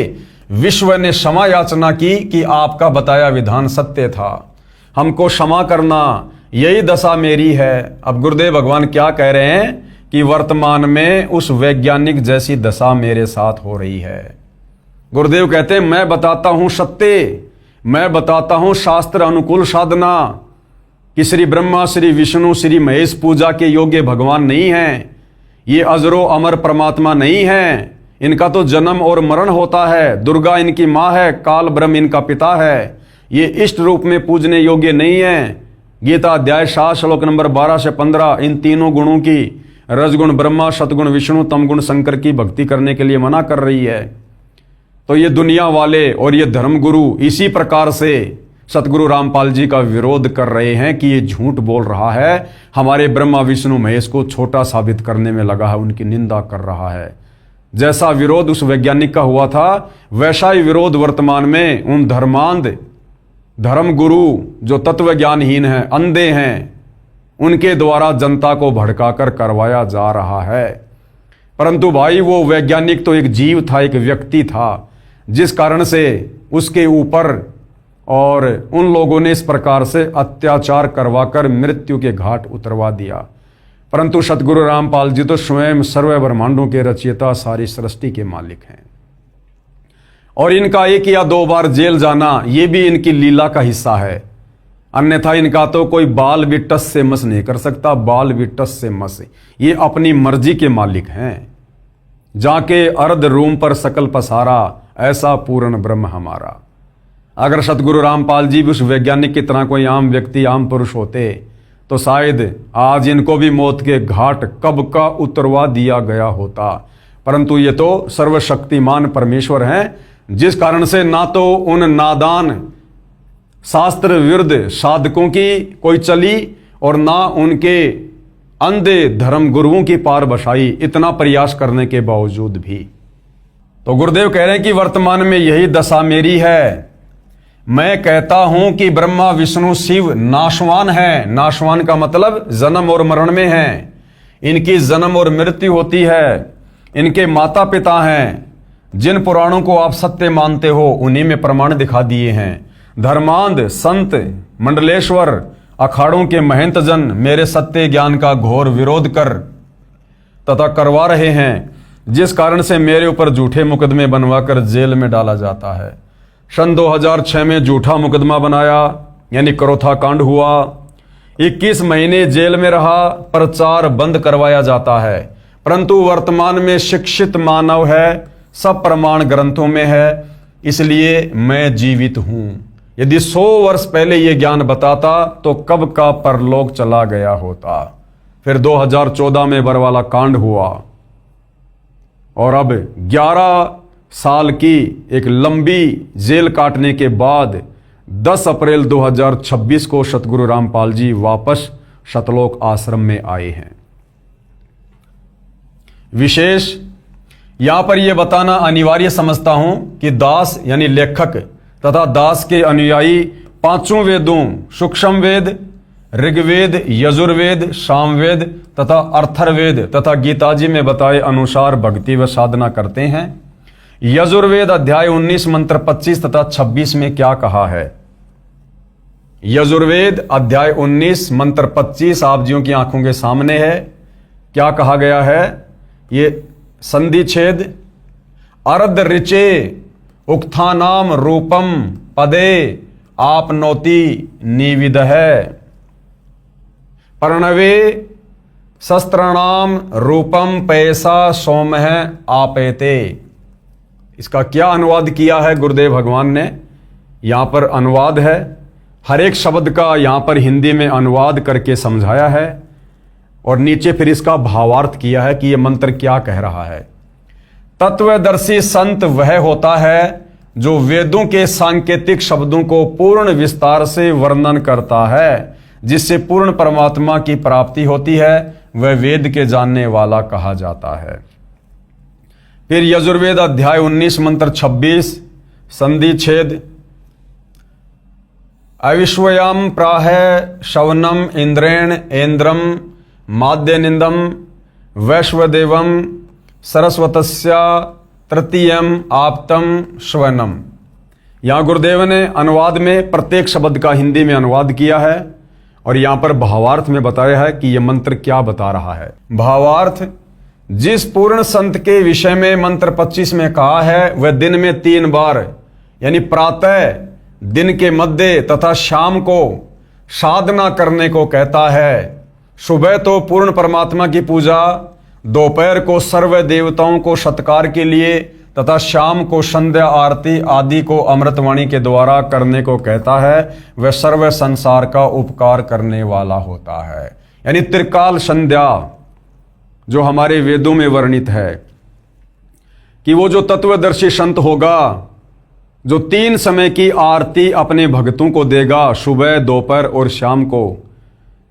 विश्व ने क्षमा याचना की कि आपका बताया विधान सत्य था, हमको क्षमा करना, यही दशा मेरी है। अब गुरुदेव भगवान क्या कह रहे हैं कि वर्तमान में उस वैज्ञानिक जैसी दशा मेरे साथ हो रही है। गुरुदेव कहते हैं मैं बताता हूं सत्य, मैं बताता हूं शास्त्र अनुकूल साधना कि श्री ब्रह्मा, श्री विष्णु, श्री महेश पूजा के योग्य भगवान नहीं हैं। ये अजरो अमर परमात्मा नहीं है, इनका तो जन्म और मरण होता है। दुर्गा इनकी माँ है, काल ब्रह्म इनका पिता है। ये इष्ट रूप में पूजने योग्य नहीं है। गीता अध्याय 7 श्लोक नंबर 12 से 15 इन तीनों गुणों की, रजगुण ब्रह्मा, सतगुण विष्णु, तमगुण शंकर की भक्ति करने के लिए मना कर रही है। तो ये दुनिया वाले और ये धर्मगुरु इसी प्रकार से सतगुरु रामपाल जी का विरोध कर रहे हैं कि ये झूठ बोल रहा है, हमारे ब्रह्मा विष्णु महेश को छोटा साबित करने में लगा है, उनकी निंदा कर रहा है। जैसा विरोध उस वैज्ञानिक का हुआ था, वैसा ही विरोध वर्तमान में उन धर्मांध धर्मगुरु जो तत्व ज्ञानहीन हैं, अंधे हैं, उनके द्वारा जनता को भड़काकर करवाया जा रहा है। परंतु भाई वो वैज्ञानिक तो एक जीव था, एक व्यक्ति था, जिस कारण से उसके ऊपर और उन लोगों ने इस प्रकार से अत्याचार करवाकर मृत्यु के घाट उतरवा दिया। परंतु सतगुरु रामपाल जी तो स्वयं सर्व ब्रह्मांडों के रचयिता, सारी सृष्टि के मालिक हैं। और इनका 1 या 2 बार जेल जाना ये भी इनकी लीला का हिस्सा है, अन्यथा इनका तो कोई बाल भी टस से मस नहीं कर सकता। बाल भी टस से मस, ये अपनी मर्जी के मालिक हैं। जाके अर्ध रूम पर सकल पसारा, ऐसा पूर्ण ब्रह्म हमारा। अगर सतगुरु रामपाल जी भी उस वैज्ञानिक की तरह कोई आम व्यक्ति, आम पुरुष होते तो शायद आज इनको भी मौत के घाट कब का उतरवा दिया गया होता। परंतु ये तो सर्वशक्तिमान परमेश्वर हैं, जिस कारण से ना तो उन नादान शास्त्र विरुद्ध साधकों की कोई चली और ना उनके अंधे धर्म गुरुओं की पार बसाई, इतना प्रयास करने के बावजूद भी। तो गुरुदेव कह रहे हैं कि वर्तमान में यही दशा मेरी है। मैं कहता हूं कि ब्रह्मा विष्णु शिव नाशवान है। नाशवान का मतलब जन्म और मरण में है, इनकी जन्म और मृत्यु होती है। इनके माता पिता हैं, जिन पुराणों को आप सत्य मानते हो उन्हीं में प्रमाण दिखा दिए हैं। धर्मांध संत मंडलेश्वर अखाड़ों के महंत जन मेरे सत्य ज्ञान का घोर विरोध कर तथा करवा रहे हैं, जिस कारण से मेरे ऊपर झूठे मुकदमे बनवाकर जेल में डाला जाता है। सन 2006 में झूठा मुकदमा बनाया, यानी करोथा कांड हुआ। 21 महीने जेल में रहा, प्रचार बंद करवाया जाता है। परंतु वर्तमान में शिक्षित मानव है, सब प्रमाण ग्रंथों में है, इसलिए मैं जीवित हूं। यदि 100 वर्ष पहले ये ज्ञान बताता तो कब का परलोक चला गया होता। फिर 2014 में बरवाला कांड हुआ और अब 11 साल की एक लंबी जेल काटने के बाद 10 अप्रैल 2026 को सतगुरु रामपाल जी वापस सतलोक आश्रम में आए हैं। विशेष यहां पर यह बताना अनिवार्य समझता हूं कि दास यानी लेखक तथा दास के अनुयायी 5 वेदों सूक्ष्म वेद, ऋग्वेद, यजुर्वेद, सामवेद तथा अर्थर्वेद तथा गीताजी में बताए अनुसार भक्ति व साधना करते हैं। यजुर्वेद अध्याय 19 मंत्र 25 तथा 26 में क्या कहा है? यजुर्वेद अध्याय 19 मंत्र 25 आप जियों की आंखों के सामने है। क्या कहा गया है? ये संधि छेद अर्ध ऋचे उक्थानाम रूपम पदे आपनोति निविद है प्रणवे शस्त्रणाम रूपम पैसा सोमह आपेते। इसका क्या अनुवाद किया है गुरुदेव भगवान ने? यहां पर अनुवाद है, हर एक शब्द का यहां पर हिंदी में अनुवाद करके समझाया है और नीचे फिर इसका भावार्थ किया है कि यह मंत्र क्या कह रहा है। तत्वदर्शी संत वह होता है जो वेदों के सांकेतिक शब्दों को पूर्ण विस्तार से वर्णन करता है, जिससे पूर्ण परमात्मा की प्राप्ति होती है, वह वेद के जानने वाला कहा जाता है। फिर यजुर्वेद अध्याय 19 मंत्र 26 संधि छेद अविश्वयाम प्राह शवनम इंद्रेण इंद्रम माद्य निंदम वैश्वदेवम सरस्वतस्या तृतीयम आप्तम श्वनम। यहाँ गुरुदेव ने अनुवाद में प्रत्येक शब्द का हिंदी में अनुवाद किया है और यहाँ पर भावार्थ में बताया है कि यह मंत्र क्या बता रहा है। भावार्थ, जिस पूर्ण संत के विषय में मंत्र 25 में कहा है वह दिन में 3 बार यानी प्रातः, दिन के मध्य तथा शाम को साधना करने को कहता है। सुबह तो पूर्ण परमात्मा की पूजा, दोपहर को सर्व देवताओं को सत्कार के लिए तथा शाम को संध्या आरती आदि को अमृतवाणी के द्वारा करने को कहता है। वह सर्व संसार का उपकार करने वाला होता है। यानी त्रिकाल संध्या जो हमारे वेदों में वर्णित है कि वो जो तत्वदर्शी संत होगा जो 3 समय की आरती अपने भक्तों को देगा, सुबह दोपहर और शाम को,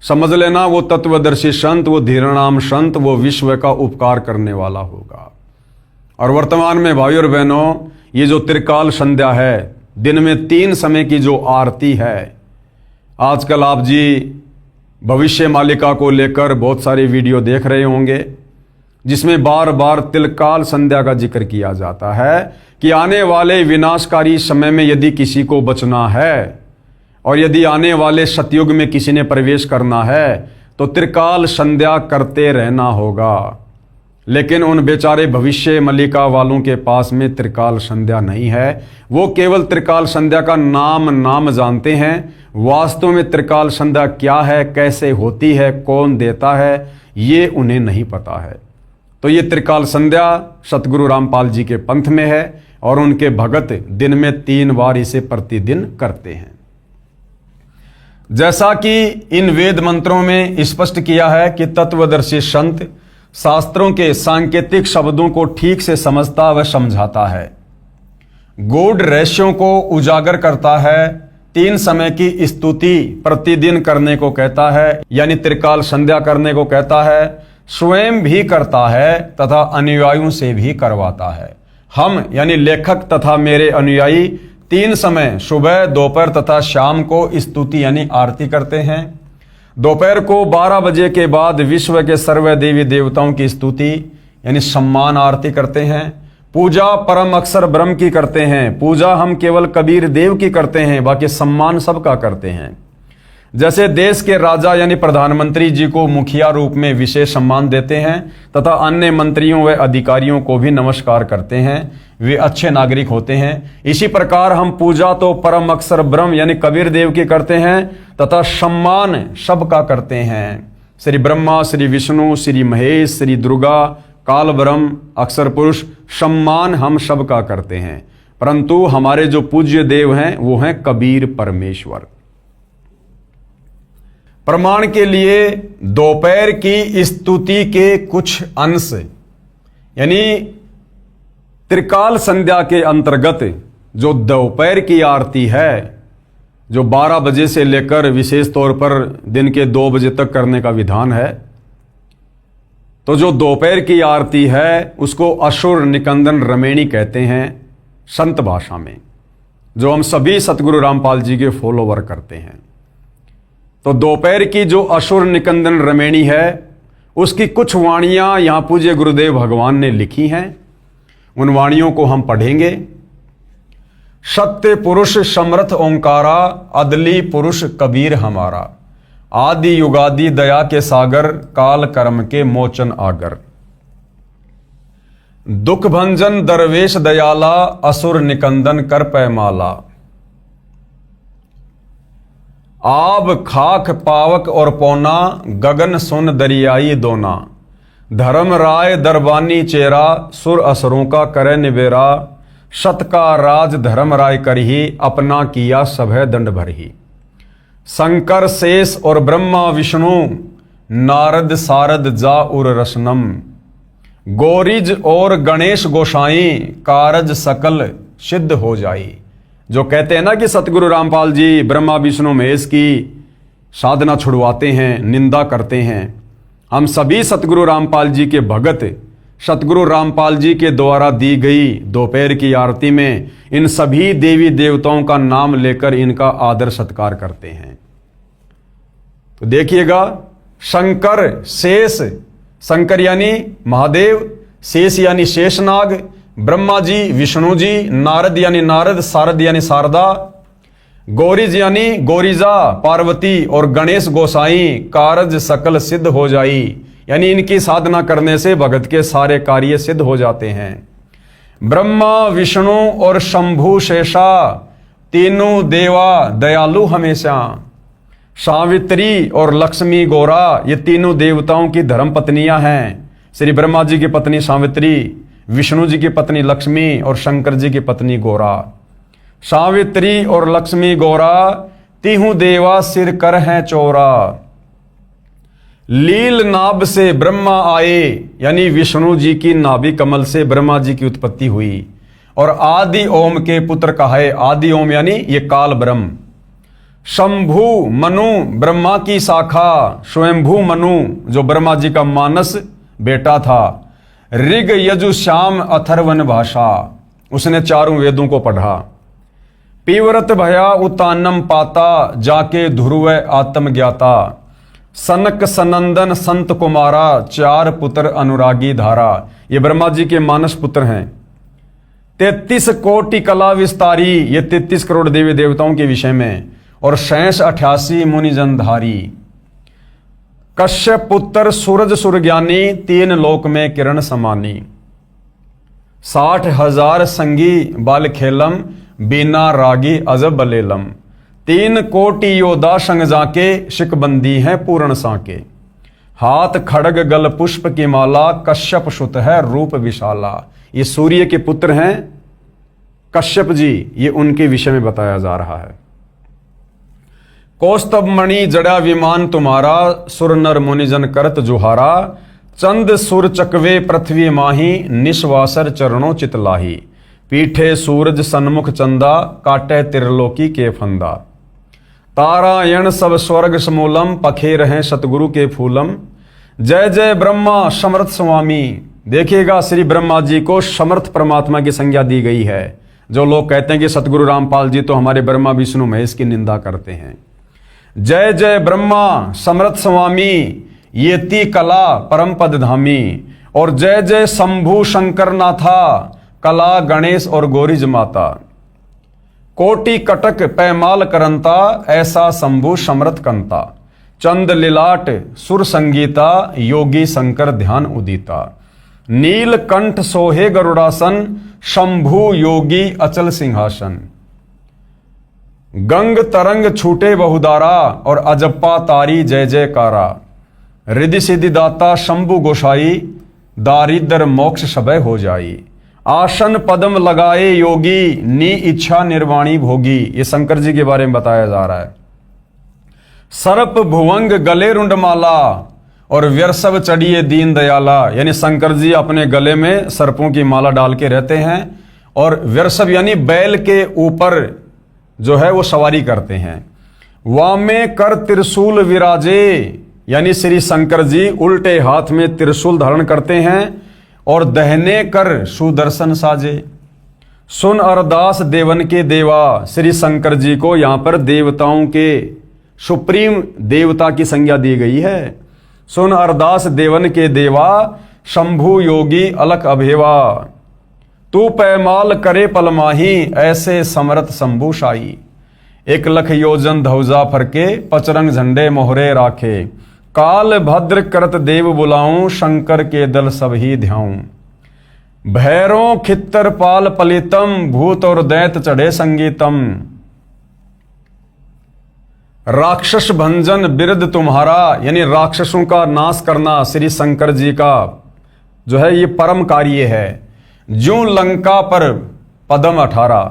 समझ लेना वो तत्वदर्शी संत, वो धीरनाम संत, वो विश्व का उपकार करने वाला होगा। और वर्तमान में भाइयों और बहनों, ये जो त्रिकाल संध्या है, दिन में 3 समय की जो आरती है, आजकल आप जी भविष्य मालिका को लेकर बहुत सारे वीडियो देख रहे होंगे जिसमें बार बार त्रिकाल संध्या का जिक्र किया जाता है कि आने वाले विनाशकारी समय में यदि किसी को बचना है और यदि आने वाले सतयुग में किसी ने प्रवेश करना है तो त्रिकाल संध्या करते रहना होगा। लेकिन उन बेचारे भविष्य मलिका वालों के पास में त्रिकाल संध्या नहीं है। वो केवल त्रिकाल संध्या का नाम जानते हैं। वास्तव में त्रिकाल संध्या क्या है, कैसे होती है, कौन देता है, ये उन्हें नहीं पता है। तो ये त्रिकाल संध्या सतगुरु रामपाल जी के पंथ में है और उनके भगत दिन में 3 बार इसे प्रतिदिन करते हैं। जैसा कि इन वेद मंत्रों में स्पष्ट किया है कि तत्वदर्शी संत शास्त्रों के सांकेतिक शब्दों को ठीक से समझता व समझाता है, गूढ़ रहस्यों को उजागर करता है, 3 समय की स्तुति प्रतिदिन करने को कहता है यानी त्रिकाल संध्या करने को कहता है, स्वयं भी करता है तथा अनुयायियों से भी करवाता है। हम यानी लेखक तथा मेरे अनुयायी 3 समय सुबह, दोपहर तथा शाम को स्तुति यानी आरती करते हैं। दोपहर को 12 बजे के बाद विश्व के सर्व देवी देवताओं की स्तुति यानी सम्मान आरती करते हैं। पूजा परम अक्षर ब्रह्म की करते हैं। पूजा हम केवल कबीर देव की करते हैं, बाकी सम्मान सबका करते हैं। जैसे देश के राजा यानी प्रधानमंत्री जी को मुखिया रूप में विशेष सम्मान देते हैं तथा अन्य मंत्रियों व अधिकारियों को भी नमस्कार करते हैं, वे अच्छे नागरिक होते हैं। इसी प्रकार हम पूजा तो परम अक्षर ब्रह्म यानी कबीर देव की करते हैं तथा सम्मान सबका करते हैं। श्री ब्रह्मा, श्री विष्णु, श्री महेश, श्री दुर्गा, काल ब्रह्म, अक्षर पुरुष, सम्मान हम सबका करते हैं। परंतु हमारे जो पूज्य देव हैं वो हैं कबीर परमेश्वर। प्रमाण के लिए दोपहर की स्तुति के कुछ अंश यानी त्रिकाल संध्या के अंतर्गत जो दोपहर की आरती है, जो 12 बजे से लेकर विशेष तौर पर दिन के 2 बजे तक करने का विधान है, तो जो दोपहर की आरती है उसको असुर निकंदन रमेणी कहते हैं संत भाषा में, जो हम सभी सतगुरु रामपाल जी के फॉलोवर करते हैं। तो दोपहर की जो असुर निकंदन रमेणी है उसकी कुछ वाणियां यहां पूज्य गुरुदेव भगवान ने लिखी हैं, उन वाणियों को हम पढ़ेंगे। सत्य पुरुष समर्थ ओंकारा, अदली पुरुष कबीर हमारा, आदि युगादि दया के सागर, काल कर्म के मोचन आगर। दुख भंजन दरवेश दयाला, असुर निकंदन कर पैमाला। आब खाक पावक और पौना, गगन सुन दरियाई दोना। धर्म राय दरबानी चेरा, सुर असुरों का करे निबेरा। सत का राज धर्म राय करही, अपना किया सभय दंड भरही। शंकर शेष और ब्रह्मा विष्णु, नारद सारद जा उर रसनम। गोरिज और गणेश गोसाई, कारज सकल सिद्ध हो जाई। जो कहते हैं ना कि सतगुरु रामपाल जी ब्रह्मा विष्णु महेश की साधना छुड़वाते हैं, निंदा करते हैं, हम सभी सतगुरु रामपाल जी के भगत सतगुरु रामपाल जी के द्वारा दी गई दोपहर की आरती में इन सभी देवी देवताओं का नाम लेकर इनका आदर सत्कार करते हैं। तो देखिएगा, शंकर शेष, शंकर यानी महादेव, शेष यानी शेषनाग, ब्रह्मा जी विष्णु जी, नारद यानी नारद, शारद यानी शारदा, गौरीज यानी गौरीजा पार्वती और गणेश गोसाई, कारज सकल सिद्ध हो जाई, यानी इनकी साधना करने से भगत के सारे कार्य सिद्ध हो जाते हैं। ब्रह्मा विष्णु और शंभु शेषा तीनों देवा दयालु हमेशा, सावित्री और लक्ष्मी गौरा ये तीनों देवताओं की धर्म पत्नियां हैं। श्री ब्रह्मा जी की पत्नी सावित्री, विष्णु जी की पत्नी लक्ष्मी और शंकर जी की पत्नी गौरा। सावित्री और लक्ष्मी गौरा तीहू देवा सिर कर हैं चौरा। लील नाभ से ब्रह्मा आए, यानी विष्णु जी की नाभि कमल से ब्रह्मा जी की उत्पत्ति हुई और आदि ओम के पुत्र कहे। आदि ओम यानी ये काल ब्रह्म। शंभु मनु ब्रह्मा की शाखा, स्वयंभू मनु जो ब्रह्मा जी का मानस बेटा था। ऋग यजु श्याम अथर्वन भाषा, उसने चारों वेदों को पढ़ा। पीवरत भया उतानम पाता, जाके ध्रुव आत्म ज्ञाता। सनक सनंदन संत कुमारा, चार पुत्र अनुरागी धारा। ये ब्रह्मा जी के मानस पुत्र हैं। 33 कोटि कला विस्तारी, ये 33 करोड़ देवी देवताओं के विषय में। और 88 मुनिजन धारी। कश्यप पुत्र सूरज सुरज्ञानी, 3 लोक में किरण समानी। 60,000 संगी बाल खेलम, बीना रागी अजब बलेलम। 3 कोटि योद्धा संग जाके, शिकबंदी हैं पूर्ण साके। हाथ खड़ग गल पुष्प की माला, कश्यप सुत है रूप विशाला। ये सूर्य के पुत्र हैं कश्यप जी, ये उनके विषय में बताया जा रहा है। कौस्तभ मणि जड़ा विमान तुम्हारा, सुर नर मुनिजन करत जुहारा। चंद सुर चकवे पृथ्वी माही, निश्वासर चरणों चितलाही। पीठे सूरज सन्मुख चंदा, काटे त्रिलोकी के फंदा। तारायण सब स्वर्ग समूलम, पखे रहे सतगुरु के फूलम। जय जय ब्रह्मा समर्थ स्वामी। देखिएगा श्री ब्रह्मा जी को समर्थ परमात्मा की संज्ञा दी गई है। जो लोग कहते हैं कि सतगुरु रामपाल जी तो हमारे ब्रह्मा विष्णु महेश की निंदा करते हैं। जय जय ब्रह्मा समर्थ स्वामी, येति कला परम पद धामी। और जय जय शंभु शंकर नाथा, कला गणेश और गौरीज माता। कोटि कटक पैमाल करंता, ऐसा शंभु समर्थ कंता। चंद लिलाट सुर संगीता, योगी शंकर ध्यान उदिता। नील कंठ सोहे गरुड़ासन, शंभु योगी अचल सिंहासन। गंग तरंग छूटे बहुदारा, और अजप्पा तारी जय जयकारा। रिद्धि सिद्धि दाता शंभु गोसाई, दारिद्र मोक्ष सबय हो जाई। आसन पद्म लगाए योगी, नी इच्छा निर्वाणी भोगी। ये शंकर जी के बारे में बताया जा रहा है। सर्प भुवंग गले रुंडमाला, और व्यर्सव चढ़िए दीन दयाला। यानी शंकर जी अपने गले में सर्पों की माला डाल के रहते हैं, और व्यर्सव यानी बैल के ऊपर जो है वो सवारी करते हैं। वामे कर त्रिशूल विराजे, यानी श्री शंकर जी उल्टे हाथ में त्रिशूल धारण करते हैं, और दहने कर सुदर्शन साजे। सुन अरदास देवन के देवा, श्री शंकर जी को यहां पर देवताओं के सुप्रीम देवता की संज्ञा दी गई है। सुन अरदास देवन के देवा, शंभु योगी अलख अभेवा। तू पैमाल करे पलमाही, ऐसे समरथ शंभु शाही। 1 लख योजन धौजा फरके, पचरंग झंडे मोहरे राखे। काल भद्र करत देव बुलाऊं, शंकर के दल सब ही ध्याऊं। भैरों खित्तर पाल पलितम, भूत और दैत चढ़े संगीतम। राक्षस भंजन बिरद तुम्हारा, यानी राक्षसों का नाश करना श्री शंकर जी का जो है ये परम कार्य है। ज्यों लंका पर पदम 18,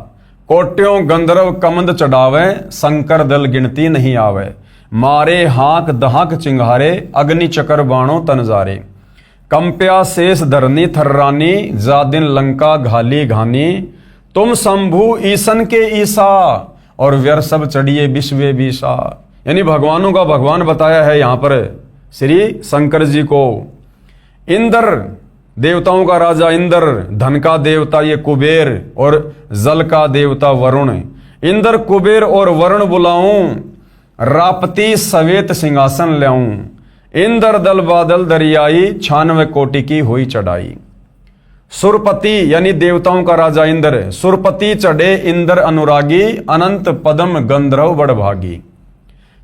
कोट्यों गंधर्व कमंद चढ़ावे। शंकर दल गिनती नहीं आवे। मारे हाक दहाक चिंगारे, अग्नि चकर बाणों तनजारे। कंप्या शेष धरनी थर्रानी, जा दिन लंका घाली घानी। तुम शंभु ईसन के ईसा, और व्यर्सव चढ़िए विश्वे विशा। यानी भगवानों का भगवान बताया है यहां पर श्री शंकर जी को। इंद्र देवताओं का राजा इंद्र, धन का देवता ये कुबेर, और जल का देवता वरुण। इंद्र कुबेर और वरुण बुलाऊं, रापती सवेत सिंहासन ल्याऊं। इंद्र दल बादल दरियाई 96 कोटि की हुई चढ़ाई। सुरपति यानी देवताओं का राजा इंद्र, सुरपति चढ़े इंद्र अनुरागी, अनंत पदम गंधर्व बड़भागी।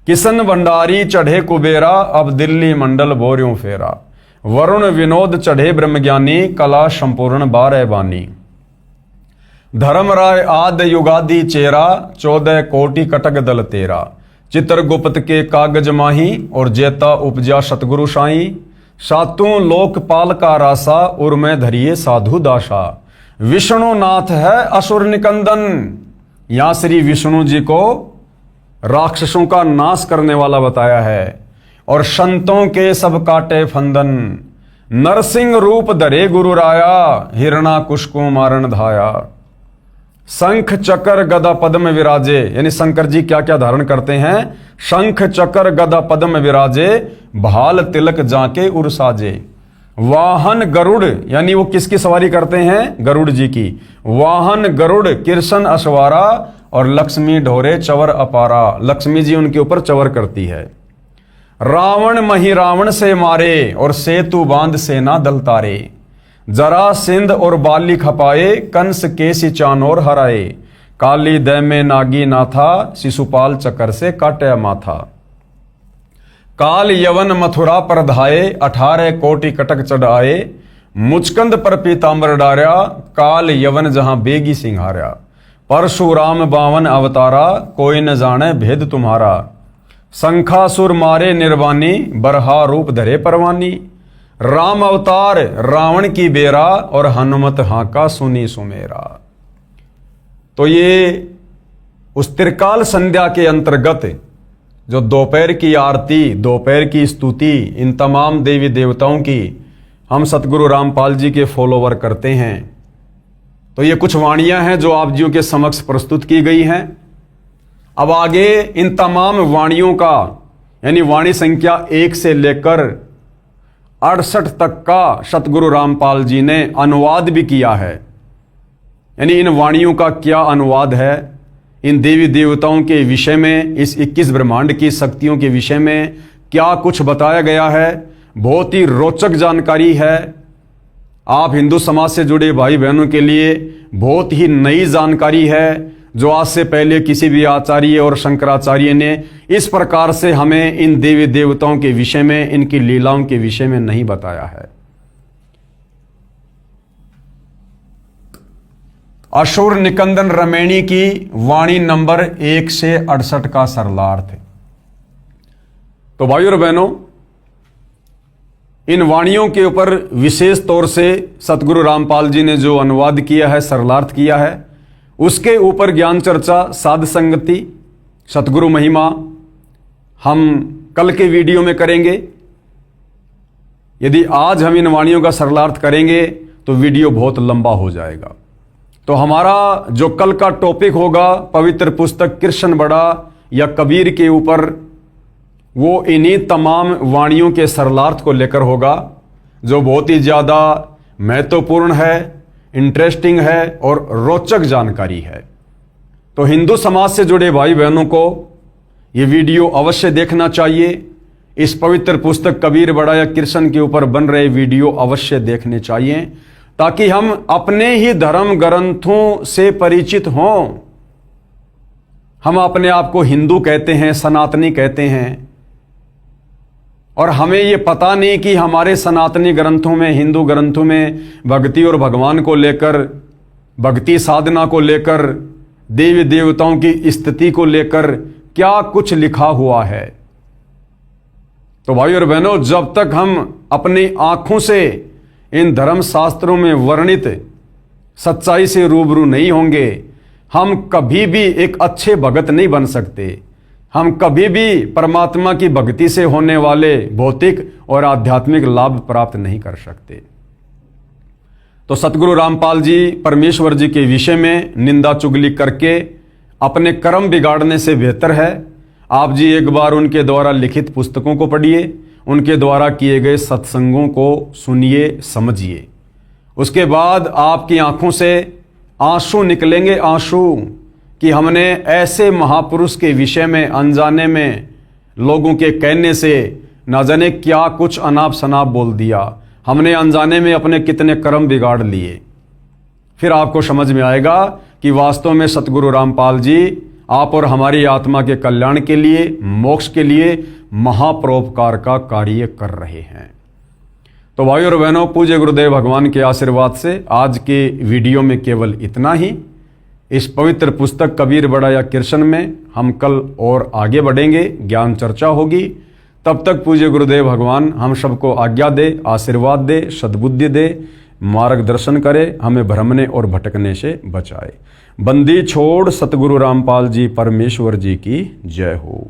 किशन भंडारी चढ़े कुबेरा, अब दिल्ली मंडल बोर्यों फेरा। वरुण विनोद चढ़े ब्रह्मज्ञानी, कला संपूर्ण 12 बानी। धर्मराय आद युगादि चेरा, 14 कोटि कटक दल तेरा। चित्रगुप्त के कागज माही, और जेता उपजा सतगुरु साई। सातों लोकपाल का रासा, उर में धरिए साधु दासा। विष्णुनाथ है असुर निकंदन, यहां श्री विष्णु जी को राक्षसों का नाश करने वाला बताया है। और संतों के सब काटे फंदन, नरसिंह रूप धरे गुरु राया। हिरणाकुश को मारण धाया। शंख चक्र गदा पद्म विराजे, यानी शंकर जी क्या क्या धारण करते हैं। शंख चक्र गदा पद्म विराजे, भाल तिलक जाके उर साजे। वाहन गरुड़, यानी वो किसकी सवारी करते हैं, गरुड़ जी की। वाहन गरुड़ कृष्ण अश्वारा, और लक्ष्मी ढोरे चवर अपारा, लक्ष्मी जी उनके ऊपर चवर करती है। रावण मही रावण से मारे, और सेतु बांध सेना दल तारे। जरा सिंध और बाली खपाए, कंस केसी चानोर हराए। काली दै में नागी नाथा, शिशुपाल चक्कर से काटे माथा। काल यवन मथुरा पर धाये, 18 कोटि कटक चढ़ाए। मुचकंद पर पीतांबर डार्या, काल यवन जहां बेगी सिंहार्या। परशुराम 52 अवतारा, कोई न जाने भेद तुम्हारा। शंखासुर मारे निर्वाणी, बरहा रूप धरे परवानी। राम अवतार रावण की बेरा, और हनुमत हाका सुनी सुमेरा। तो ये उस त्रिकाल संध्या के अंतर्गत जो दोपहर की आरती, दोपहर की स्तुति, इन तमाम देवी देवताओं की हम सतगुरु रामपाल जी के फॉलोवर करते हैं। तो ये कुछ वाणियां हैं जो आप जियों के समक्ष प्रस्तुत की गई हैं। अब आगे इन तमाम वाणियों का, यानी वाणी संख्या 1 से लेकर 68 तक का सतगुरु रामपाल जी ने अनुवाद भी किया है। यानी इन वाणियों का क्या अनुवाद है, इन देवी देवताओं के विषय में, इस 21 ब्रह्मांड की शक्तियों के विषय में क्या कुछ बताया गया है। बहुत ही रोचक जानकारी है। आप हिंदू समाज से जुड़े भाई बहनों के लिए बहुत ही नई जानकारी है, जो आज से पहले किसी भी आचार्य और शंकराचार्य ने इस प्रकार से हमें इन देवी देवताओं के विषय में, इनकी लीलाओं के विषय में नहीं बताया है। असुर निकंदन रमैणी की वाणी नंबर 1 से 68 का सरलार्थ। तो भाइयों और बहनों, इन वाणियों के ऊपर विशेष तौर से सतगुरु रामपाल जी ने जो अनुवाद किया है, सरलार्थ किया है, उसके ऊपर ज्ञान चर्चा, साध संगति, सतगुरु महिमा हम कल के वीडियो में करेंगे। यदि आज हम इन वाणियों का सरलार्थ करेंगे तो वीडियो बहुत लंबा हो जाएगा। तो हमारा जो कल का टॉपिक होगा पवित्र पुस्तक कृष्ण बड़ा या कबीर के ऊपर, वो इन्हीं तमाम वाणियों के सरलार्थ को लेकर होगा, जो बहुत ही ज़्यादा महत्वपूर्ण है, इंटरेस्टिंग है और रोचक जानकारी है। तो हिंदू समाज से जुड़े भाई बहनों को ये वीडियो अवश्य देखना चाहिए। इस पवित्र पुस्तक कबीर बड़ा या कृष्ण के ऊपर बन रहे वीडियो अवश्य देखने चाहिए, ताकि हम अपने ही धर्म ग्रंथों से परिचित हों। हम अपने आप को हिंदू कहते हैं, सनातनी कहते हैं, और हमें ये पता नहीं कि हमारे सनातनी ग्रंथों में, हिंदू ग्रंथों में भक्ति और भगवान को लेकर, भक्ति साधना को लेकर, देवी देवताओं की स्थिति को लेकर क्या कुछ लिखा हुआ है। तो भाई और बहनों, जब तक हम अपनी आंखों से इन धर्म शास्त्रों में वर्णित सच्चाई से रूबरू नहीं होंगे, हम कभी भी एक अच्छे भगत नहीं बन सकते। हम कभी भी परमात्मा की भक्ति से होने वाले भौतिक और आध्यात्मिक लाभ प्राप्त नहीं कर सकते। तो सतगुरु रामपाल जी परमेश्वर जी के विषय में निंदा चुगली करके अपने कर्म बिगाड़ने से बेहतर है आप जी एक बार उनके द्वारा लिखित पुस्तकों को पढ़िए, उनके द्वारा किए गए सत्संगों को सुनिए, समझिए। उसके बाद आपकी आंखों से आंसू निकलेंगे, आंसू, कि हमने ऐसे महापुरुष के विषय में अनजाने में लोगों के कहने से ना जाने क्या कुछ अनाप शनाप बोल दिया, हमने अनजाने में अपने कितने कर्म बिगाड़ लिए। फिर आपको समझ में आएगा कि वास्तव में सतगुरु रामपाल जी आप और हमारी आत्मा के कल्याण के लिए, मोक्ष के लिए महापरोपकार का कार्य कर रहे हैं। तो भाइयों और बहनों, पूज्य गुरुदेव भगवान के आशीर्वाद से आज के वीडियो में केवल इतना ही। इस पवित्र पुस्तक कबीर बड़ा या कृष्ण में हम कल और आगे बढ़ेंगे, ज्ञान चर्चा होगी। तब तक पूज्य गुरुदेव भगवान हम सबको आज्ञा दे, आशीर्वाद दे, सद्बुद्धि दे, मार्गदर्शन करे, हमें भ्रमने और भटकने से बचाए। बंदी छोड़ सतगुरु रामपाल जी परमेश्वर जी की जय हो।